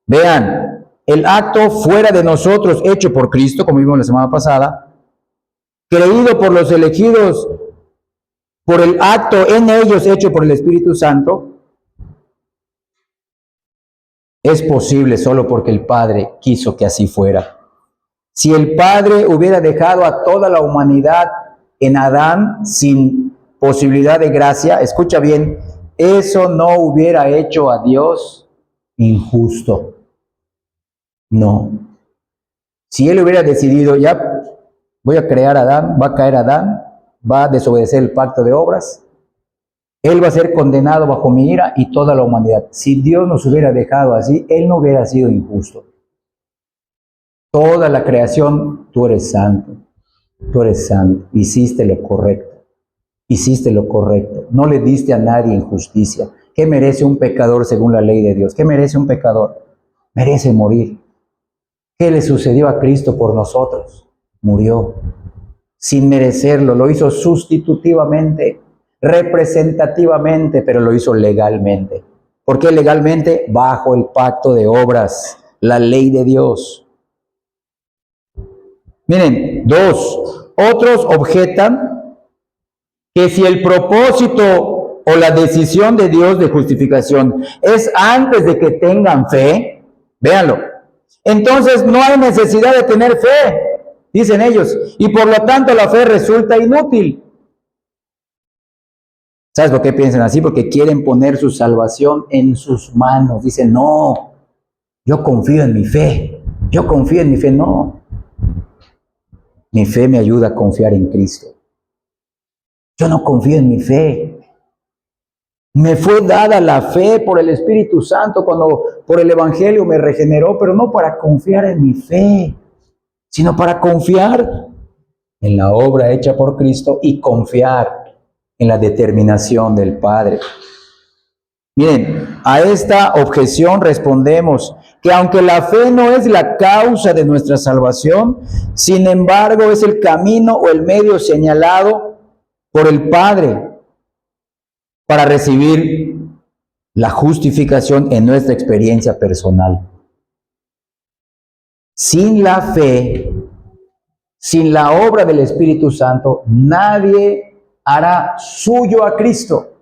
Vean, el acto fuera de nosotros hecho por Cristo, como vimos la semana pasada, creído por los elegidos, por el acto en ellos hecho por el Espíritu Santo, es posible solo porque el Padre quiso que así fuera. Si el Padre hubiera dejado a toda la humanidad en Adán sin posibilidad de gracia, escucha bien, eso no hubiera hecho a Dios injusto. No. Si él hubiera decidido, ya voy a crear a Adán, va a caer Adán, va a desobedecer el pacto de obras, él va a ser condenado bajo mi ira y toda la humanidad. Si Dios nos hubiera dejado así, él no hubiera sido injusto. Toda la creación, tú eres santo, hiciste lo correcto, no le diste a nadie injusticia. ¿Qué merece un pecador según la ley de Dios? ¿Qué merece un pecador? Merece morir. ¿Qué le sucedió a Cristo por nosotros? Murió sin merecerlo, lo hizo sustitutivamente, representativamente, pero lo hizo legalmente. ¿Por qué legalmente? Bajo el pacto de obras, la ley de Dios. Miren, 2. Otros objetan que si el propósito o la decisión de Dios de justificación es antes de que tengan fe, véanlo, entonces no hay necesidad de tener fe, dicen ellos, y por lo tanto la fe resulta inútil. ¿Sabes por qué piensan así? Porque quieren poner su salvación en sus manos. Dicen, no, yo confío en mi fe, no. Mi fe me ayuda a confiar en Cristo. Yo no confío en mi fe. Me fue dada la fe por el Espíritu Santo cuando por el Evangelio me regeneró, pero no para confiar en mi fe, sino para confiar en la obra hecha por Cristo y confiar en la determinación del Padre. Miren, a esta objeción respondemos que aunque la fe no es la causa de nuestra salvación, sin embargo es el camino o el medio señalado por el Padre para recibir la justificación en nuestra experiencia personal. Sin la fe, sin la obra del Espíritu Santo, nadie hará suyo a Cristo.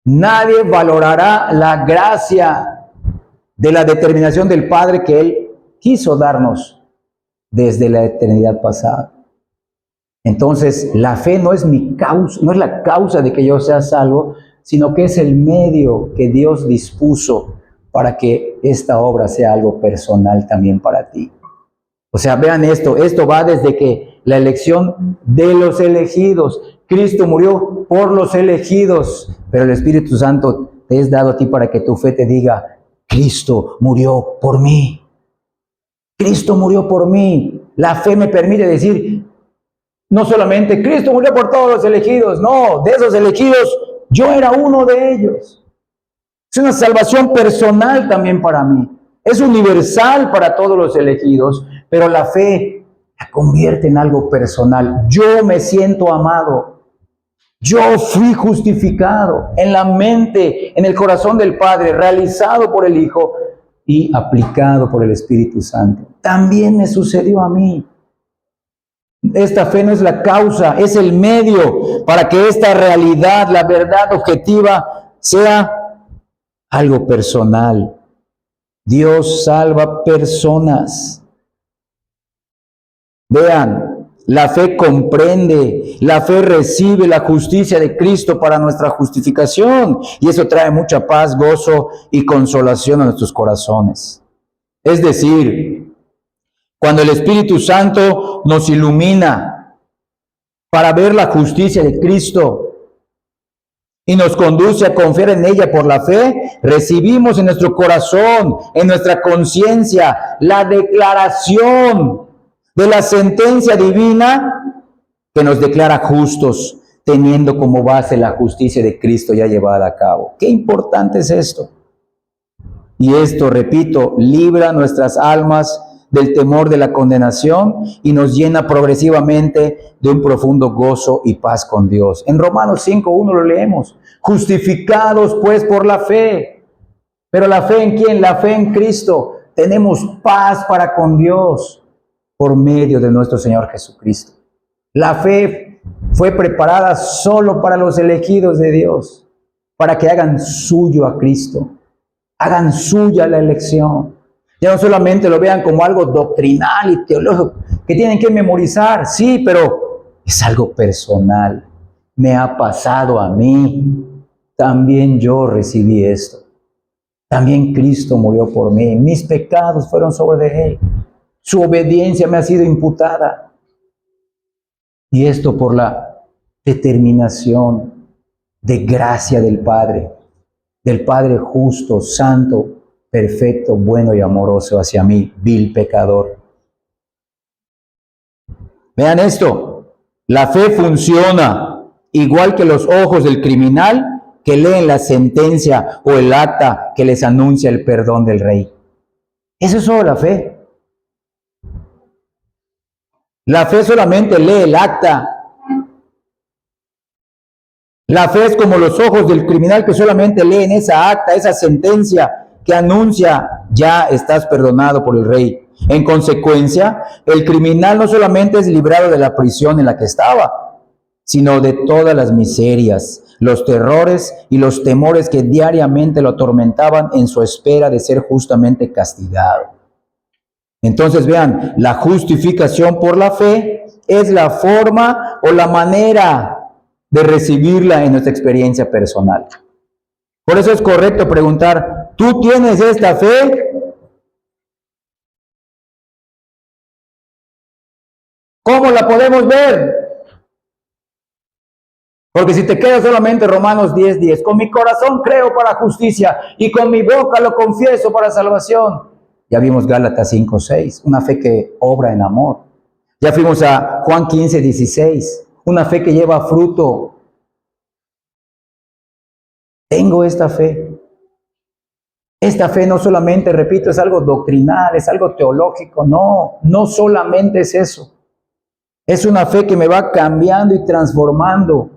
Nadie valorará la gracia de la determinación del Padre que Él quiso darnos desde la eternidad pasada. Entonces, la fe no es mi causa, no es la causa de que yo sea salvo, sino que es el medio que Dios dispuso para que esta obra sea algo personal también para ti. O sea, vean esto va desde que la elección de los elegidos, Cristo murió por los elegidos, pero el Espíritu Santo te es dado a ti para que tu fe te diga, Cristo murió por mí. Cristo murió por mí. La fe me permite decir, no solamente Cristo murió por todos los elegidos, no, de esos elegidos yo era uno de ellos. Es una salvación personal también para mí. Es universal para todos los elegidos, pero la fe la convierte en algo personal. Yo me siento amado. Yo fui justificado en la mente, en el corazón del Padre, realizado por el Hijo y aplicado por el Espíritu Santo. También me sucedió a mí. Esta fe no es la causa, es el medio para que esta realidad, la verdad objetiva, sea algo personal. Dios salva personas. Vean, la fe comprende, la fe recibe la justicia de Cristo para nuestra justificación, y eso trae mucha paz, gozo y consolación a nuestros corazones. Es decir, cuando el Espíritu Santo nos ilumina para ver la justicia de Cristo y nos conduce a confiar en ella por la fe, recibimos en nuestro corazón, en nuestra conciencia, la declaración de la sentencia divina que nos declara justos, teniendo como base la justicia de Cristo ya llevada a cabo. Qué importante es esto. Y esto, repito, libra nuestras almas del temor de la condenación y nos llena progresivamente de un profundo gozo y paz con Dios. En Romanos 5:1 lo leemos, justificados pues por la fe. ¿Pero la fe en quién? La fe en Cristo. Tenemos paz para con Dios por medio de nuestro Señor Jesucristo. La fe fue preparada solo para los elegidos de Dios, para que hagan suyo a Cristo, hagan suya la elección. Ya no solamente lo vean como algo doctrinal y teológico que tienen que memorizar, sí, pero es algo personal. Me ha pasado a mí, también yo recibí esto. También Cristo murió por mí, mis pecados fueron sobre de Él. Su obediencia me ha sido imputada. Y esto por la determinación de gracia del Padre justo, santo, perfecto, bueno y amoroso hacia mí, vil pecador. Vean esto, la fe funciona igual que los ojos del criminal que leen la sentencia o el acta que les anuncia el perdón del rey. Eso es solo la fe. La fe solamente lee el acta. La fe es como los ojos del criminal que solamente leen esa acta, esa sentencia que anuncia, ya estás perdonado por el rey. En consecuencia, el criminal no solamente es librado de la prisión en la que estaba, sino de todas las miserias, los terrores y los temores que diariamente lo atormentaban en su espera de ser justamente castigado. Entonces vean, la justificación por la fe es la forma o la manera de recibirla en nuestra experiencia personal. Por eso es correcto preguntar, ¿tú tienes esta fe? ¿Cómo la podemos ver? Porque si te queda solamente Romanos 10:10, con mi corazón creo para justicia y con mi boca lo confieso para salvación. Ya vimos Gálatas 5:6, una fe que obra en amor. Ya fuimos a Juan 15:16, una fe que lleva fruto. Tengo esta fe. Esta fe no solamente, repito, es algo doctrinal, es algo teológico. No solamente es eso. Es una fe que me va cambiando y transformando.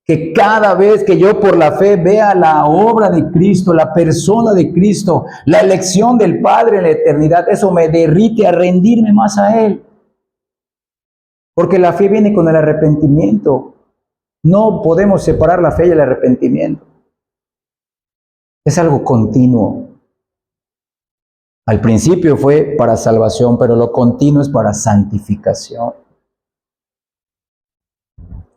Que cada vez que yo por la fe vea la obra de Cristo, la persona de Cristo, la elección del Padre en la eternidad, eso me derrite a rendirme más a Él. Porque la fe viene con el arrepentimiento. No podemos separar la fe y el arrepentimiento. Es algo continuo. Al principio fue para salvación, pero lo continuo es para santificación.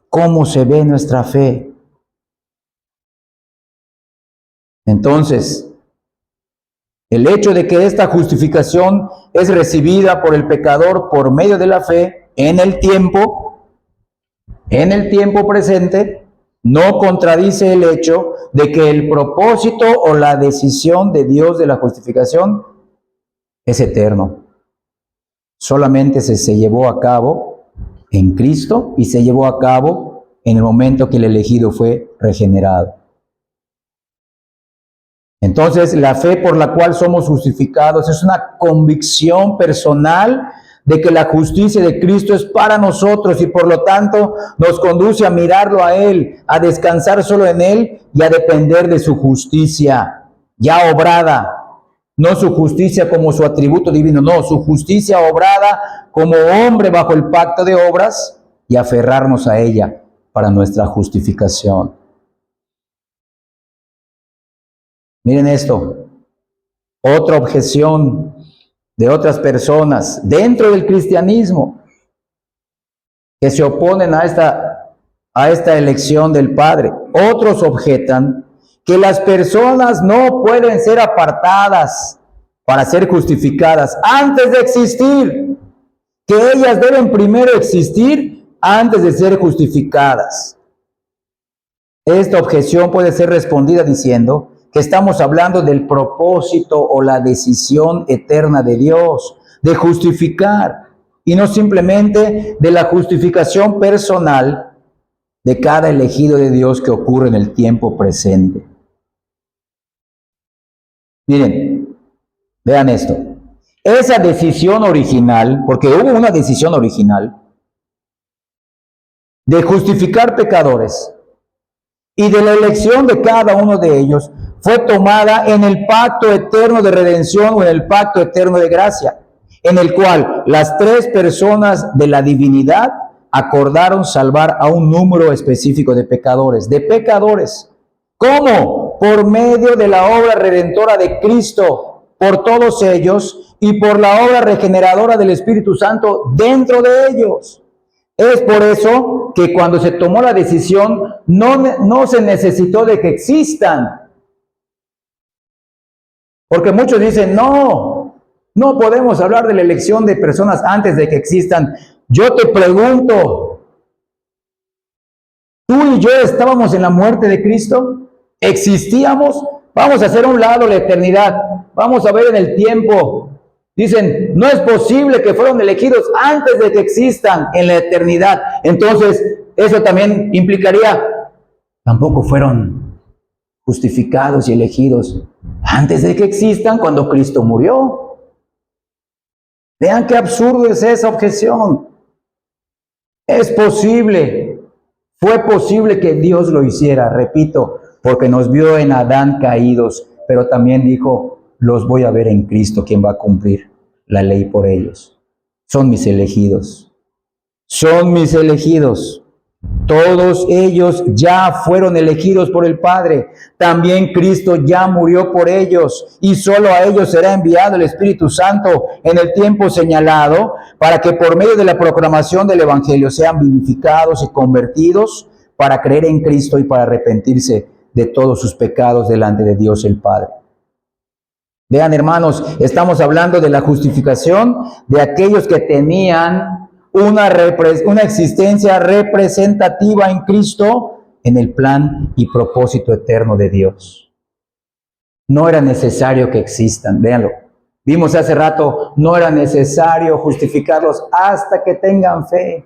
¿Cómo se ve nuestra fe? Entonces, el hecho de que esta justificación es recibida por el pecador por medio de la fe en el tiempo presente, no contradice el hecho de que el propósito o la decisión de Dios de la justificación es eterno. Solamente se llevó a cabo en Cristo y se llevó a cabo en el momento que el elegido fue regenerado. Entonces, la fe por la cual somos justificados es una convicción personal de que la justicia de Cristo es para nosotros y por lo tanto nos conduce a mirarlo a Él, a descansar solo en Él y a depender de su justicia ya obrada. No su justicia como su atributo divino, no, su justicia obrada como hombre bajo el pacto de obras y aferrarnos a ella para nuestra justificación. Miren esto, otra objeción de otras personas dentro del cristianismo que se oponen a esta elección del Padre. Otros objetan que las personas no pueden ser apartadas para ser justificadas antes de existir, que ellas deben primero existir antes de ser justificadas. Esta objeción puede ser respondida diciendo que estamos hablando del propósito o la decisión eterna de Dios de justificar y no simplemente de la justificación personal de cada elegido de Dios que ocurre en el tiempo presente. Miren, vean esto. Esa decisión original, porque hubo una decisión original de justificar pecadores y de la elección de cada uno de ellos, fue tomada en el pacto eterno de redención o en el pacto eterno de gracia, en el cual las tres personas de la divinidad acordaron salvar a un número específico de pecadores. ¿Cómo? Por medio de la obra redentora de Cristo, por todos ellos, y por la obra regeneradora del Espíritu Santo dentro de ellos. Es por eso que cuando se tomó la decisión, no se necesitó de que existan. Porque muchos dicen, no, No podemos hablar de la elección de personas antes de que existan. Yo te pregunto, ¿tú y yo estábamos en la muerte de Cristo? ¿Existíamos? Vamos a hacer a un lado la eternidad. Vamos a ver en el tiempo. Dicen, no es posible que fueron elegidos antes de que existan en la eternidad. Entonces, eso también implicaría, tampoco fueron justificados y elegidos antes de que existan cuando Cristo murió. Vean qué absurdo es esa objeción. Es posible, fue posible que Dios lo hiciera, repito, porque nos vio en Adán caídos, pero también dijo, los voy a ver en Cristo, quien va a cumplir la ley por ellos. Son mis elegidos. Son mis elegidos. Todos ellos ya fueron elegidos por el Padre. También Cristo ya murió por ellos y solo a ellos será enviado el Espíritu Santo en el tiempo señalado para que por medio de la proclamación del Evangelio sean vivificados y convertidos para creer en Cristo y para arrepentirse de todos sus pecados delante de Dios el Padre. Vean, hermanos, estamos hablando de la justificación de aquellos que tenían una existencia representativa en Cristo en el plan y propósito eterno de Dios. No era necesario que existan, véanlo. Vimos hace rato, no era necesario justificarlos hasta que tengan fe.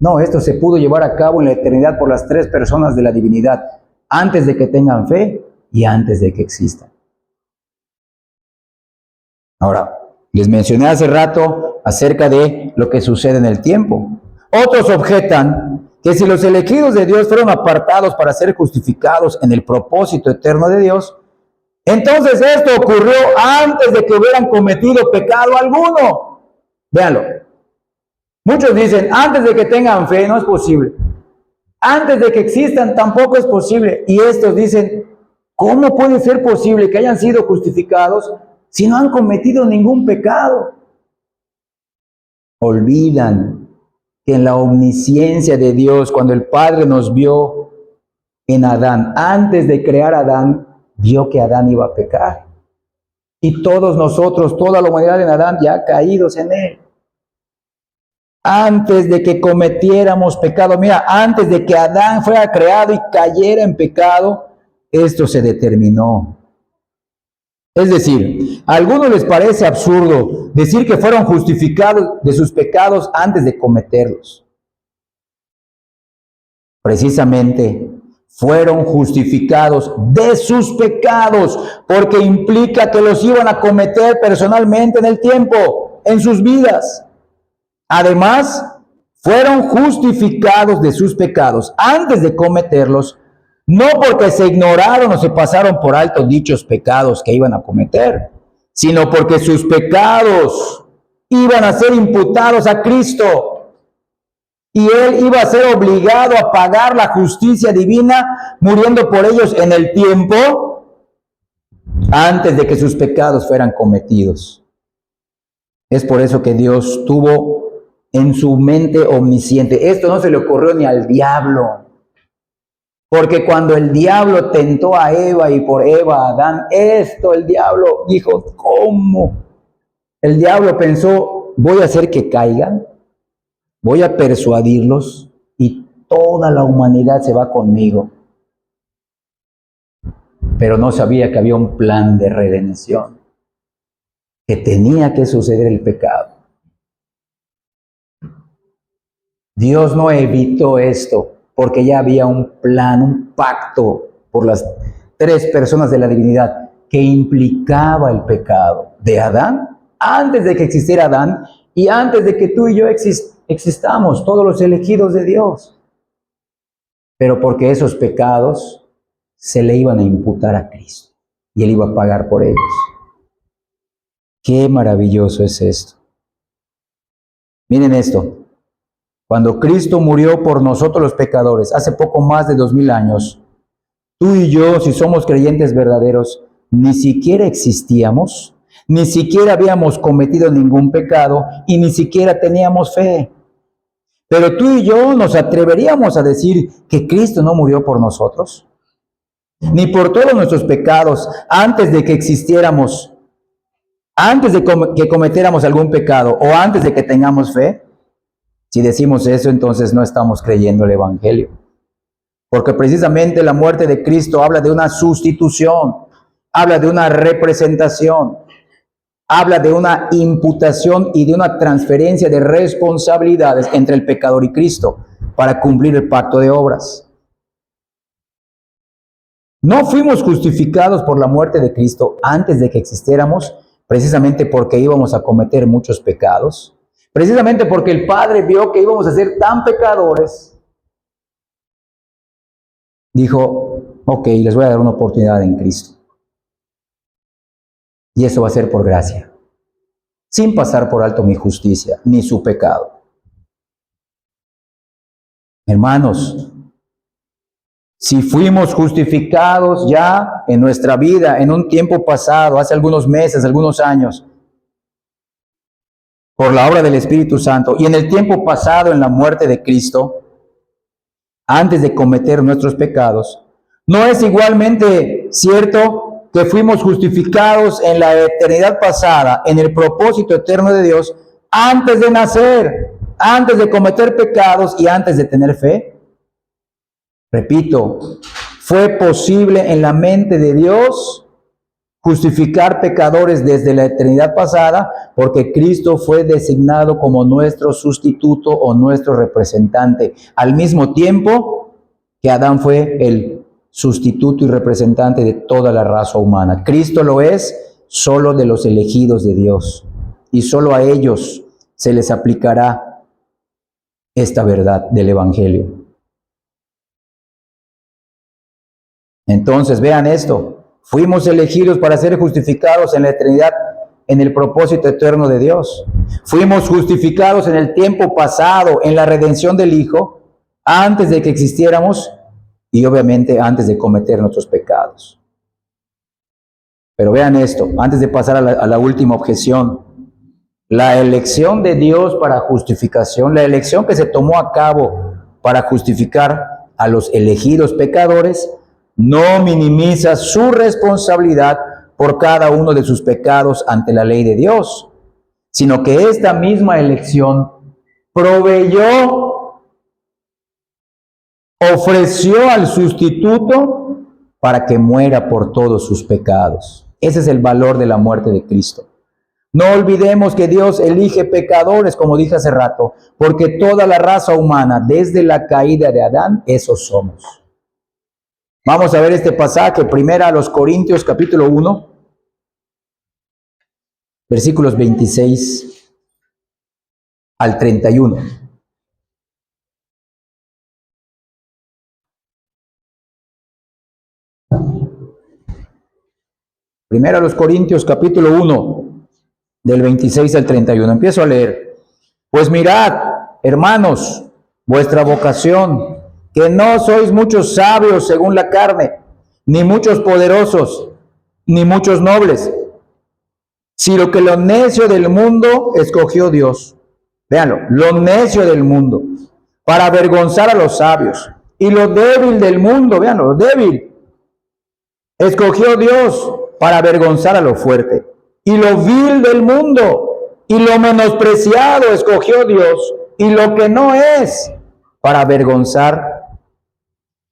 No, esto se pudo llevar a cabo en la eternidad por las tres personas de la divinidad, antes de que tengan fe y antes de que existan. Ahora, les mencioné hace rato acerca de lo que sucede en el tiempo. Otros objetan que si los elegidos de Dios fueron apartados para ser justificados en el propósito eterno de Dios, entonces esto ocurrió antes de que hubieran cometido pecado alguno. Véanlo. Muchos dicen, antes de que tengan fe no es posible. Antes de que existan tampoco es posible. Y estos dicen, ¿cómo puede ser posible que hayan sido justificados si no han cometido ningún pecado? Olvidan que en la omnisciencia de Dios, cuando el Padre nos vio en Adán, antes de crear a Adán, vio que Adán iba a pecar. Y todos nosotros, toda la humanidad en Adán, ya caídos en él. Antes de que cometiéramos pecado, mira, antes de que Adán fuera creado y cayera en pecado, esto se determinó. Es decir, a algunos les parece absurdo decir que fueron justificados de sus pecados antes de cometerlos. Precisamente, fueron justificados de sus pecados, porque implica que los iban a cometer personalmente en el tiempo, en sus vidas. Además, fueron justificados de sus pecados antes de cometerlos, no porque se ignoraron o se pasaron por alto dichos pecados que iban a cometer, sino porque sus pecados iban a ser imputados a Cristo y Él iba a ser obligado a pagar la justicia divina muriendo por ellos en el tiempo antes de que sus pecados fueran cometidos. Es por eso que Dios tuvo en su mente omnisciente. Esto no se le ocurrió ni al diablo. Porque cuando el diablo tentó a Eva y por Eva a Adán, el diablo dijo, ¿cómo? El diablo pensó, voy a hacer que caigan, voy a persuadirlos y toda la humanidad se va conmigo. Pero no sabía que había un plan de redención, que tenía que suceder el pecado. Dios no evitó esto, porque ya había un plan, un pacto por las tres personas de la divinidad que implicaba el pecado de Adán, antes de que existiera Adán y antes de que tú y yo existamos, todos los elegidos de Dios. Pero porque esos pecados se le iban a imputar a Cristo y Él iba a pagar por ellos. Qué maravilloso es esto. Miren esto. Cuando Cristo murió por nosotros los pecadores, hace poco más de 2000 años, tú y yo, si somos creyentes verdaderos, ni siquiera existíamos, ni siquiera habíamos cometido ningún pecado y ni siquiera teníamos fe. Pero tú y yo nos atreveríamos a decir que Cristo no murió por nosotros, ni por todos nuestros pecados antes de que existiéramos, antes de que cometiéramos algún pecado o antes de que tengamos fe. Si decimos eso, entonces no estamos creyendo el Evangelio. Porque precisamente la muerte de Cristo habla de una sustitución, habla de una representación, habla de una imputación y de una transferencia de responsabilidades entre el pecador y Cristo para cumplir el pacto de obras. No fuimos justificados por la muerte de Cristo antes de que existiéramos, precisamente porque íbamos a cometer muchos pecados, precisamente porque el Padre vio que íbamos a ser tan pecadores. Dijo, ok, les voy a dar una oportunidad en Cristo. Y eso va a ser por gracia, sin pasar por alto mi justicia, ni su pecado. Hermanos, si fuimos justificados ya en nuestra vida, en un tiempo pasado, hace algunos meses, algunos años, por la obra del Espíritu Santo, y en el tiempo pasado en la muerte de Cristo, antes de cometer nuestros pecados, ¿no es igualmente cierto que fuimos justificados en la eternidad pasada, en el propósito eterno de Dios, antes de nacer, antes de cometer pecados y antes de tener fe? Repito, fue posible en la mente de Dios justificar pecadores desde la eternidad pasada porque Cristo fue designado como nuestro sustituto o nuestro representante, al mismo tiempo que Adán fue el sustituto y representante de toda la raza humana. Cristo lo es solo de los elegidos de Dios y solo a ellos se les aplicará esta verdad del Evangelio. Entonces, vean esto, fuimos elegidos para ser justificados en la eternidad, en el propósito eterno de Dios. Fuimos justificados en el tiempo pasado, en la redención del Hijo, antes de que existiéramos y obviamente antes de cometer nuestros pecados. Pero vean esto, antes de pasar a la última objeción, la elección de Dios para justificación, la elección que se tomó a cabo para justificar a los elegidos pecadores, no minimiza su responsabilidad por cada uno de sus pecados ante la ley de Dios, sino que esta misma elección proveyó, ofreció al sustituto para que muera por todos sus pecados. Ese es el valor de la muerte de Cristo. No olvidemos que Dios elige pecadores, como dije hace rato, porque toda la raza humana, desde la caída de Adán, esos somos. Vamos a ver este pasaje, primera a los Corintios, capítulo 1, versículos 26 al 31. Primera a los Corintios, capítulo 1, del 26 al 31. Empiezo a leer. Pues mirad, hermanos, vuestra vocación, que no sois muchos sabios según la carne, ni muchos poderosos, ni muchos nobles, sino que lo necio del mundo escogió Dios. Véanlo, lo necio del mundo, para avergonzar a los sabios. Y lo débil del mundo, véanlo, lo débil, escogió Dios para avergonzar a lo fuerte. Y lo vil del mundo y lo menospreciado escogió Dios, y lo que no es, para avergonzar,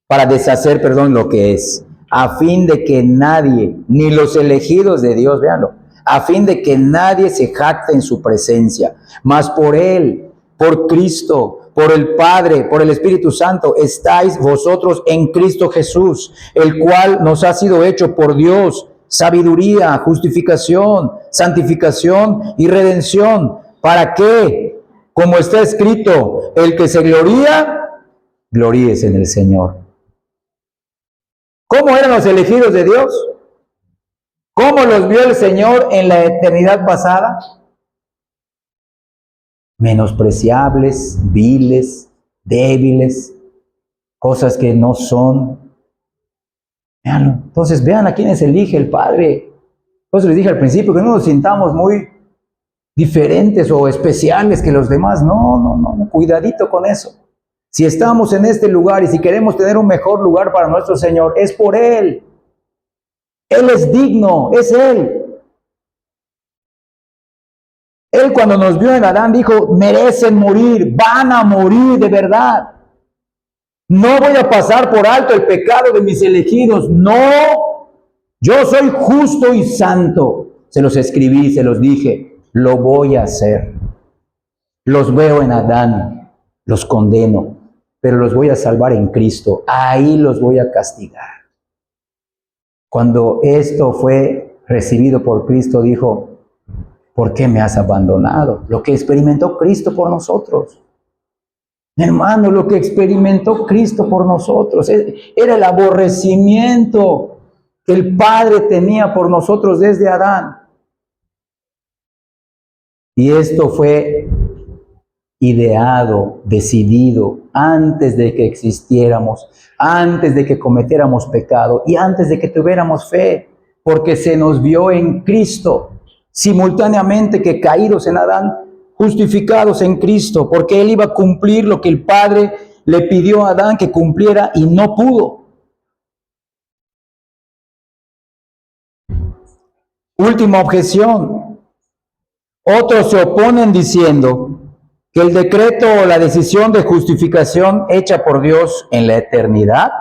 para deshacer, lo que es, a fin de que nadie, ni los elegidos de Dios, véanlo, a fin de que nadie se jacte en su presencia, mas por Él, por Cristo, por el Padre, por el Espíritu Santo, estáis vosotros en Cristo Jesús, el cual nos ha sido hecho por Dios sabiduría, justificación, santificación y redención. ¿Para qué? Como está escrito, el que se gloría, gloríese en el Señor. ¿Cómo eran los elegidos de Dios? ¿Cómo los vio el Señor en la eternidad pasada? Menospreciables, viles, débiles, cosas que no son. Véanlo. Entonces vean a quiénes elige el Padre. Por eso les dije al principio que no nos sintamos muy diferentes o especiales que los demás. No, cuidadito con eso. Si estamos en este lugar y si queremos tener un mejor lugar para nuestro Señor, es por Él. Él es digno, es Él. Él cuando nos vio en Adán dijo, merecen morir, van a morir de verdad. No voy a pasar por alto el pecado de mis elegidos, no. Yo soy justo y santo. Se los escribí, se los dije, lo voy a hacer. Los veo en Adán, los condeno, pero los voy a salvar en Cristo. Ahí los voy a castigar. Cuando esto fue recibido por Cristo, dijo, ¿por qué me has abandonado? Lo que experimentó Cristo por nosotros. Hermano, lo que experimentó Cristo por nosotros era el aborrecimiento que el Padre tenía por nosotros desde Adán. Y esto fue ideado, decidido, antes de que existiéramos, antes de que cometiéramos pecado y antes de que tuviéramos fe, porque se nos vio en Cristo, simultáneamente que caídos en Adán, justificados en Cristo, porque Él iba a cumplir lo que el Padre le pidió a Adán que cumpliera y no pudo. Última objeción. Otros se oponen diciendo que el decreto o la decisión de justificación hecha por Dios en la eternidad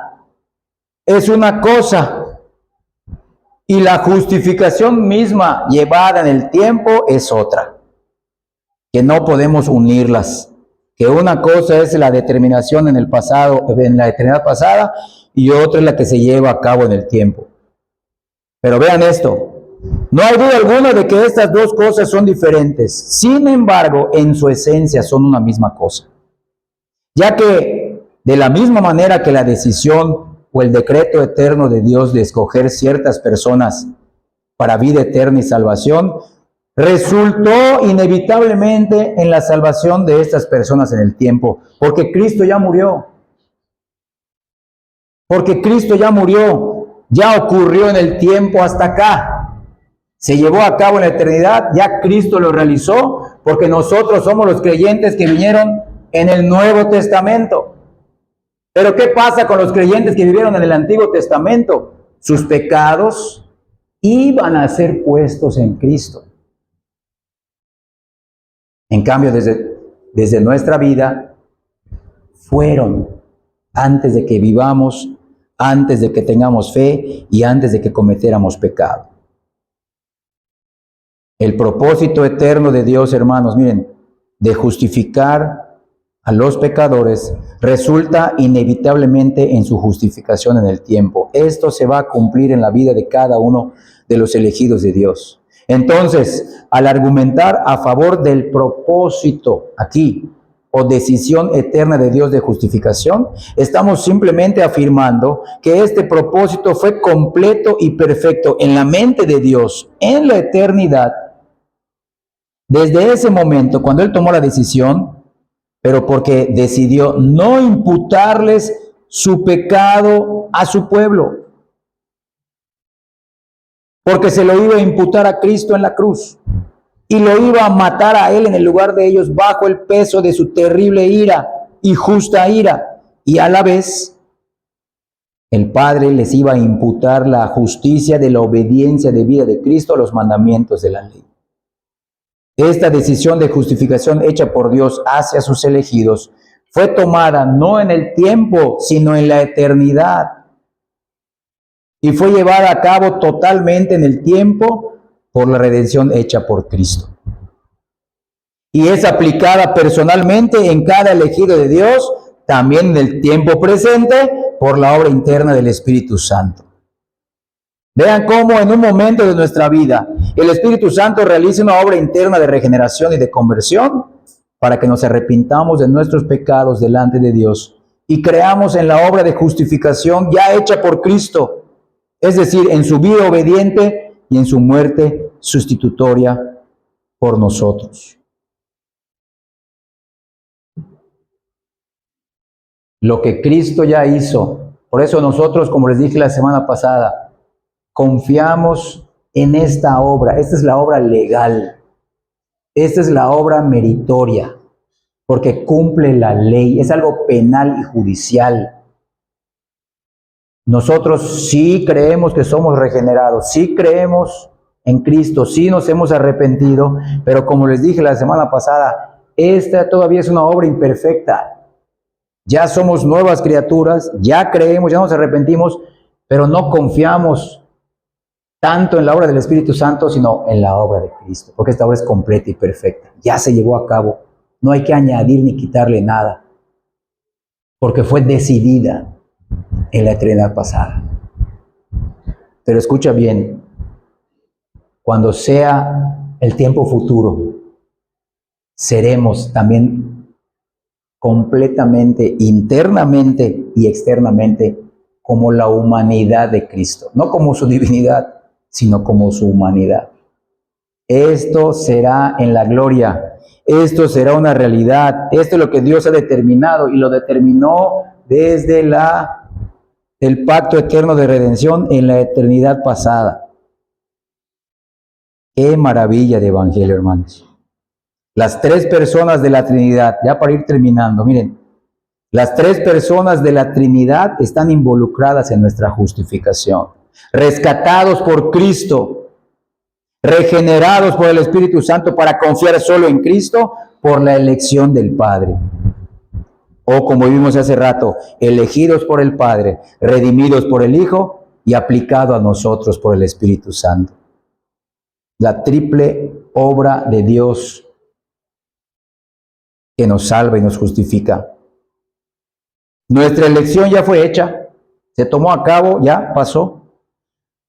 es una cosa y la justificación misma llevada en el tiempo es otra. Que no podemos unirlas, que una cosa es la determinación en el pasado, en la eternidad pasada, y otra es la que se lleva a cabo en el tiempo. Pero vean esto, no hay duda alguna de que estas dos cosas son diferentes, sin embargo, en su esencia son una misma cosa, ya que de la misma manera que la decisión o el decreto eterno de Dios de escoger ciertas personas para vida eterna y salvación, resultó inevitablemente en la salvación de estas personas en el tiempo, porque Cristo ya murió. Porque Cristo ya murió, ya ocurrió en el tiempo hasta acá. Se llevó a cabo en la eternidad, ya Cristo lo realizó, porque nosotros somos los creyentes que vinieron en el Nuevo Testamento. Pero ¿qué pasa con los creyentes que vivieron en el Antiguo Testamento? Sus pecados iban a ser puestos en Cristo. En cambio, desde nuestra vida, fueron antes de que vivamos, antes de que tengamos fe y antes de que cometiéramos pecado. El propósito eterno de Dios, hermanos, miren, de justificar a los pecadores, resulta inevitablemente en su justificación en el tiempo. Esto se va a cumplir en la vida de cada uno de los elegidos de Dios. Entonces, al argumentar a favor del propósito aquí, o decisión eterna de Dios de justificación, estamos simplemente afirmando que este propósito fue completo y perfecto en la mente de Dios en la eternidad, desde ese momento, cuando Él tomó la decisión, pero porque decidió no imputarles su pecado a su pueblo, porque se lo iba a imputar a Cristo en la cruz y lo iba a matar a Él en el lugar de ellos bajo el peso de su terrible ira y justa ira, y a la vez el Padre les iba a imputar la justicia de la obediencia debida de Cristo a los mandamientos de la ley. Esta decisión de justificación hecha por Dios hacia sus elegidos fue tomada no en el tiempo, sino en la eternidad. Y fue llevada a cabo totalmente en el tiempo por la redención hecha por Cristo. Y es aplicada personalmente en cada elegido de Dios, también en el tiempo presente, por la obra interna del Espíritu Santo. Vean cómo en un momento de nuestra vida el Espíritu Santo realiza una obra interna de regeneración y de conversión para que nos arrepintamos de nuestros pecados delante de Dios y creamos en la obra de justificación ya hecha por Cristo, es decir, en su vida obediente y en su muerte sustitutoria por nosotros. Lo que Cristo ya hizo, por eso nosotros, como les dije la semana pasada, confiamos en esta obra. Esta es la obra legal. Esta es la obra meritoria, porque cumple la ley. Es algo penal y judicial. Nosotros sí creemos que somos regenerados, sí creemos en Cristo, sí nos hemos arrepentido, pero como les dije la semana pasada, esta todavía es una obra imperfecta. Ya somos nuevas criaturas, ya creemos, ya nos arrepentimos, pero no confiamos tanto en la obra del Espíritu Santo, sino en la obra de Cristo, porque esta obra es completa y perfecta. Ya se llevó a cabo, no hay que añadir ni quitarle nada, porque fue decidida en la eternidad pasada. Pero escucha bien, cuando sea el tiempo futuro, seremos también completamente, internamente y externamente, como la humanidad de Cristo, no como su divinidad, sino como su humanidad. Esto será en la gloria, esto será una realidad, esto es lo que Dios ha determinado y lo determinó desde el pacto eterno de redención en la eternidad pasada. Qué maravilla de evangelio, hermanos. Las tres personas de la Trinidad, ya para ir terminando, miren, las tres personas de la Trinidad están involucradas en nuestra justificación, rescatados por Cristo, regenerados por el Espíritu Santo para confiar solo en Cristo por la elección del Padre. O como vimos hace rato, elegidos por el Padre, redimidos por el Hijo y aplicado a nosotros por el Espíritu Santo. La triple obra de Dios que nos salva y nos justifica. Nuestra elección ya fue hecha, se tomó a cabo, ya pasó.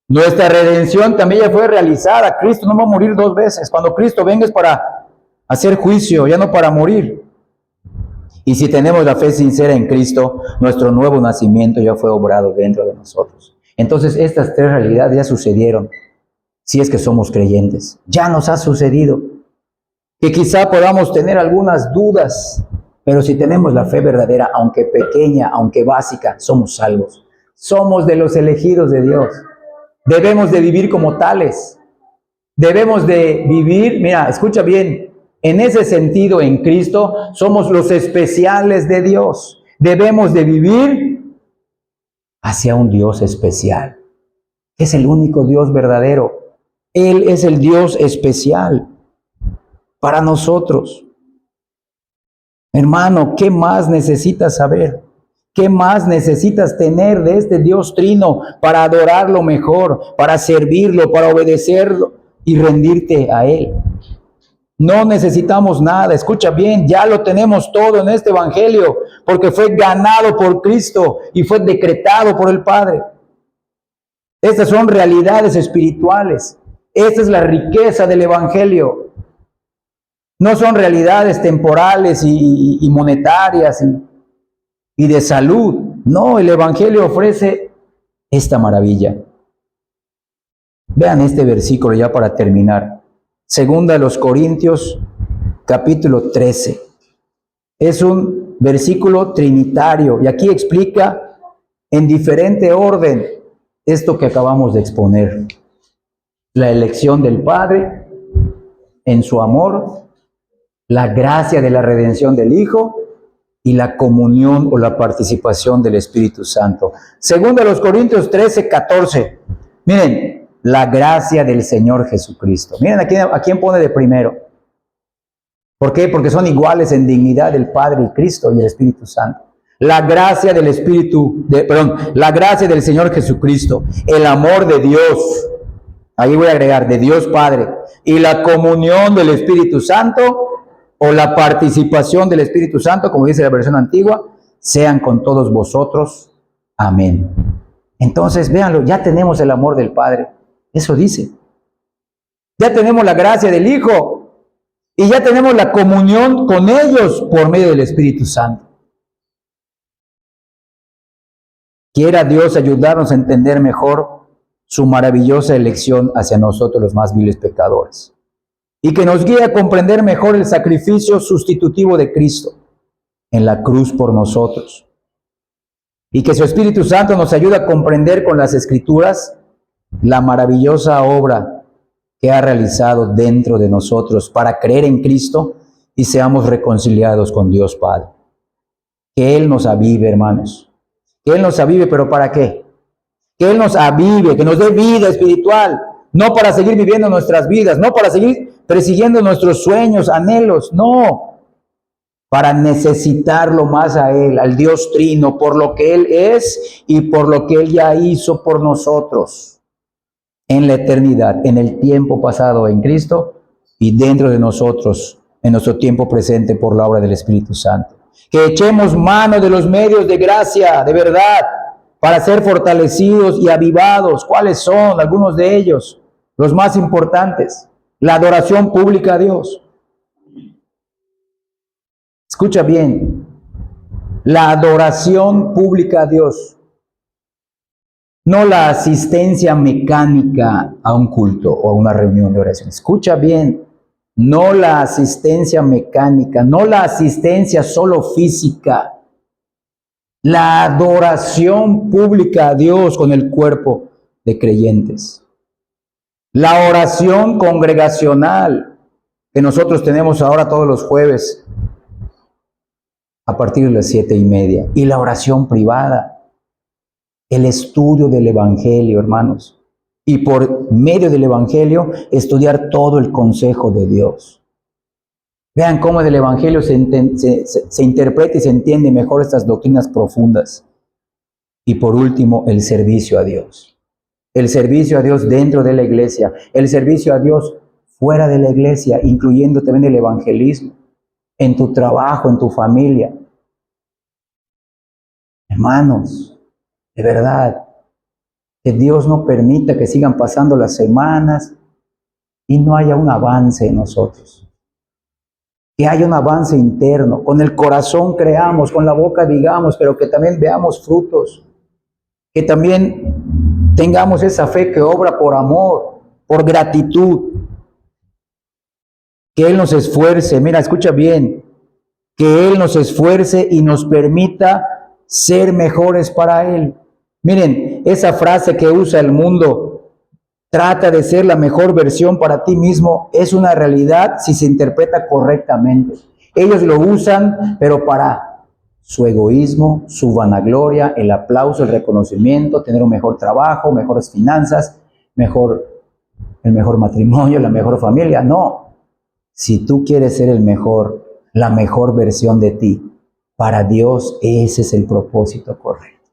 Nuestra redención también ya fue realizada. Cristo no va a morir dos veces. Cuando Cristo venga es para hacer juicio, ya no para morir. Y si tenemos la fe sincera en Cristo, nuestro nuevo nacimiento ya fue obrado dentro de nosotros. Entonces estas tres realidades ya sucedieron, si es que somos creyentes. Ya nos ha sucedido. Que quizá podamos tener algunas dudas, pero si tenemos la fe verdadera, aunque pequeña, aunque básica, somos salvos. Somos de los elegidos de Dios. Debemos de vivir como tales. Debemos de vivir, mira, escucha bien, en ese sentido en Cristo somos los especiales de Dios. Debemos de vivir hacia un Dios especial. Es el único Dios verdadero. Él es el Dios especial para nosotros. Hermano, ¿qué más necesitas saber? ¿Qué más necesitas tener de este Dios trino para adorarlo mejor, para servirlo, para obedecerlo y rendirte a Él? No necesitamos nada, escucha bien, ya lo tenemos todo en este evangelio, porque fue ganado por Cristo y fue decretado por el Padre. Estas son realidades espirituales. Esta es la riqueza del evangelio. No son realidades temporales y monetarias y de salud. No, el evangelio ofrece esta maravilla. Vean este versículo ya para terminar. Segunda de los Corintios, capítulo 13. Es un versículo trinitario y aquí explica en diferente orden esto que acabamos de exponer. La elección del Padre en su amor, la gracia de la redención del Hijo y la comunión o la participación del Espíritu Santo. Segunda de los Corintios 13, 14. Miren, la gracia del Señor Jesucristo. Miren a quién pone de primero. ¿Por qué? Porque son iguales en dignidad el Padre y Cristo y el Espíritu Santo. La gracia del la gracia del Señor Jesucristo, el amor de Dios, ahí voy a agregar, de Dios Padre, y la comunión del Espíritu Santo, o la participación del Espíritu Santo, como dice la versión antigua, sean con todos vosotros. Amén. Entonces, véanlo, ya tenemos el amor del Padre. Eso dice. Ya tenemos la gracia del Hijo. Y ya tenemos la comunión con ellos por medio del Espíritu Santo. Quiera Dios ayudarnos a entender mejor su maravillosa elección hacia nosotros los más viles pecadores. Y que nos guíe a comprender mejor el sacrificio sustitutivo de Cristo en la cruz por nosotros. Y que su Espíritu Santo nos ayude a comprender con las Escrituras la maravillosa obra que ha realizado dentro de nosotros para creer en Cristo y seamos reconciliados con Dios Padre. Que Él nos avive, hermanos. Que Él nos avive, ¿pero para qué? Que Él nos avive, que nos dé vida espiritual. no para seguir viviendo nuestras vidas, no para seguir persiguiendo nuestros sueños, anhelos, no, para necesitarlo más a Él, al Dios Trino, por lo que Él es y por lo que Él ya hizo por nosotros en la eternidad, en el tiempo pasado en Cristo y dentro de nosotros, en nuestro tiempo presente por la obra del Espíritu Santo. Que echemos mano de los medios de gracia, de verdad, para ser fortalecidos y avivados. ¿Cuáles son algunos de ellos? Los más importantes. La adoración pública a Dios. Escucha bien, la adoración pública a Dios, no la asistencia mecánica a un culto o a una reunión de oración. Escucha bien, no la asistencia mecánica, no la asistencia solo física, la adoración pública a Dios con el cuerpo de creyentes. La oración congregacional que nosotros tenemos ahora todos los jueves a partir de las 7:30. Y la oración privada, el estudio del Evangelio, hermanos. Y por medio del Evangelio, estudiar todo el consejo de Dios. Vean cómo del Evangelio se interpreta y se entiende mejor estas doctrinas profundas. Y por último, el servicio a Dios. El servicio a Dios dentro de la iglesia. El servicio a Dios fuera de la iglesia, incluyendo también el evangelismo. En tu trabajo, en tu familia. Hermanos, de verdad, que Dios no permita que sigan pasando las semanas y no haya un avance en nosotros. Que haya un avance interno. Con el corazón creamos, con la boca digamos, pero que también veamos frutos. Que también tengamos esa fe que obra por amor, por gratitud. Que Él nos esfuerce, mira, escucha bien, que Él nos esfuerce y nos permita ser mejores para Él. Miren, esa frase que usa el mundo, trata de ser la mejor versión para ti mismo, es una realidad si se interpreta correctamente. Ellos lo usan, pero para su egoísmo, su vanagloria, el aplauso, el reconocimiento, tener un mejor trabajo, mejores finanzas, el mejor matrimonio, la mejor familia. No. Si tú quieres ser el mejor, la mejor versión de ti, para Dios ese es el propósito correcto.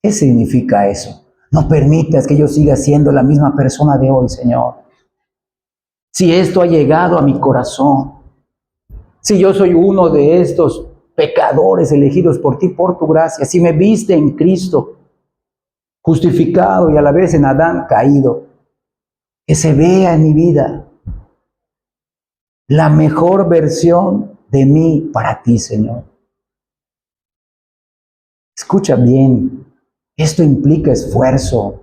¿Qué significa eso? No permitas que yo siga siendo la misma persona de hoy, Señor. Si esto ha llegado a mi corazón, si yo soy uno de estos pecadores elegidos por ti, por tu gracia, si me viste en Cristo, justificado y a la vez en Adán caído, que se vea en mi vida la mejor versión de mí para ti, Señor. Escucha bien, esto implica esfuerzo,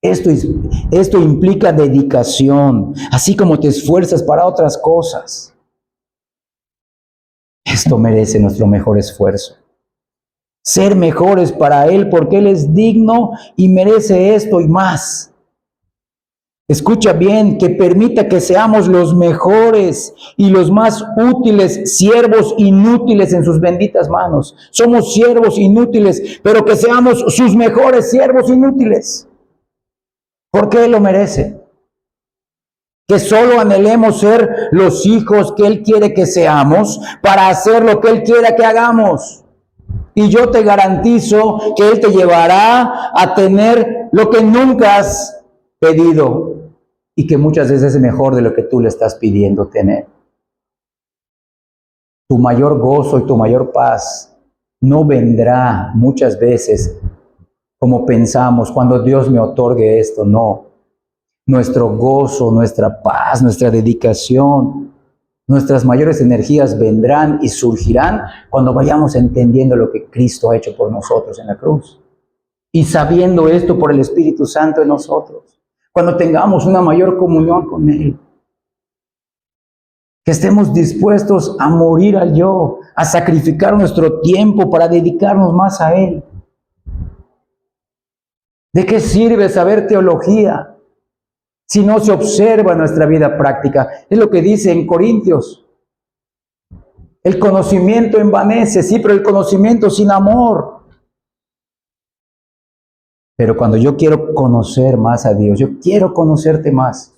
esto implica dedicación, así como te esfuerzas para otras cosas. Esto merece nuestro mejor esfuerzo. Ser mejores para Él porque Él es digno y merece esto y más. Escucha bien, que permita que seamos los mejores y los más útiles, siervos inútiles en sus benditas manos. Somos siervos inútiles, pero que seamos sus mejores siervos inútiles. Porque Él lo merece. Que solo anhelemos ser los hijos que Él quiere que seamos para hacer lo que Él quiera que hagamos. Y yo te garantizo que Él te llevará a tener lo que nunca has pedido. Y que muchas veces es mejor de lo que tú le estás pidiendo tener. Tu mayor gozo y tu mayor paz no vendrá muchas veces como pensamos cuando Dios me otorgue esto, no. Nuestro gozo, nuestra paz, nuestra dedicación, nuestras mayores energías vendrán y surgirán cuando vayamos entendiendo lo que Cristo ha hecho por nosotros en la cruz. Y sabiendo esto por el Espíritu Santo en nosotros. Cuando tengamos una mayor comunión con Él. Que estemos dispuestos a morir al yo, a sacrificar nuestro tiempo para dedicarnos más a Él. ¿De qué sirve saber teología si no se observa en nuestra vida práctica? Es lo que dice en Corintios. El conocimiento envanece, sí, pero el conocimiento sin amor Pero cuando yo quiero conocer más a Dios, yo quiero conocerte más,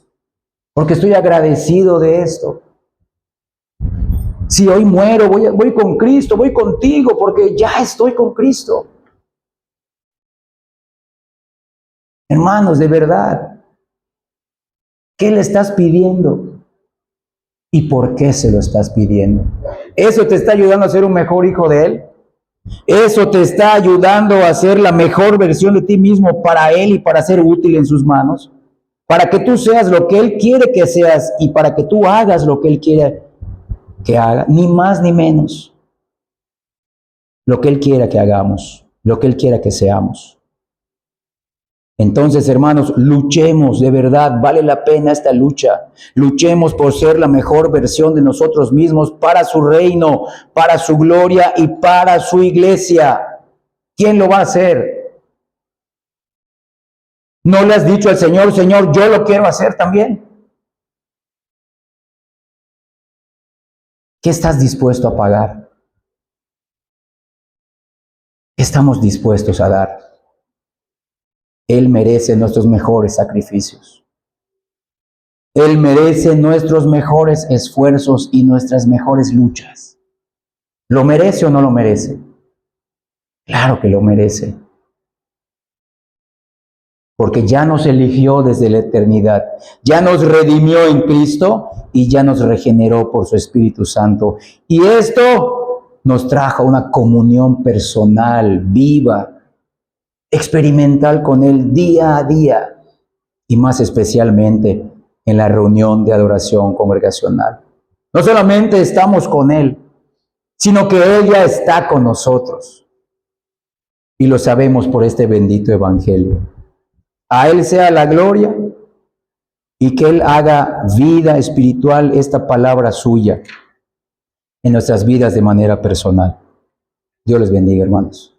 porque estoy agradecido de esto. Si hoy muero, voy con Cristo, voy contigo, porque ya estoy con Cristo. Hermanos, de verdad, ¿qué le estás pidiendo? ¿Y por qué se lo estás pidiendo? ¿Eso te está ayudando a ser un mejor hijo de Él? ¿Eso te está ayudando a ser la mejor versión de ti mismo para Él y para ser útil en sus manos? Para que tú seas lo que Él quiere que seas y para que tú hagas lo que Él quiere que haga, ni más ni menos. Lo que Él quiera que hagamos, lo que Él quiera que seamos. Entonces, hermanos, luchemos, de verdad, vale la pena esta lucha. Luchemos por ser la mejor versión de nosotros mismos para su reino, para su gloria y para su iglesia. ¿Quién lo va a hacer? ¿No le has dicho al Señor, Señor, yo lo quiero hacer también? ¿Qué estás dispuesto a pagar? ¿Qué estamos dispuestos a dar? Él merece nuestros mejores sacrificios. Él merece nuestros mejores esfuerzos y nuestras mejores luchas. ¿Lo merece o no lo merece? Claro que lo merece. Porque ya nos eligió desde la eternidad, ya nos redimió en Cristo y ya nos regeneró por su Espíritu Santo. Y esto nos trajo una comunión personal, viva, experimental con Él día a día y más especialmente en la reunión de adoración congregacional. No solamente estamos con Él, sino que Él ya está con nosotros. Y lo sabemos por este bendito evangelio. A Él sea la gloria y que Él haga vida espiritual esta palabra suya en nuestras vidas de manera personal. Dios les bendiga, hermanos.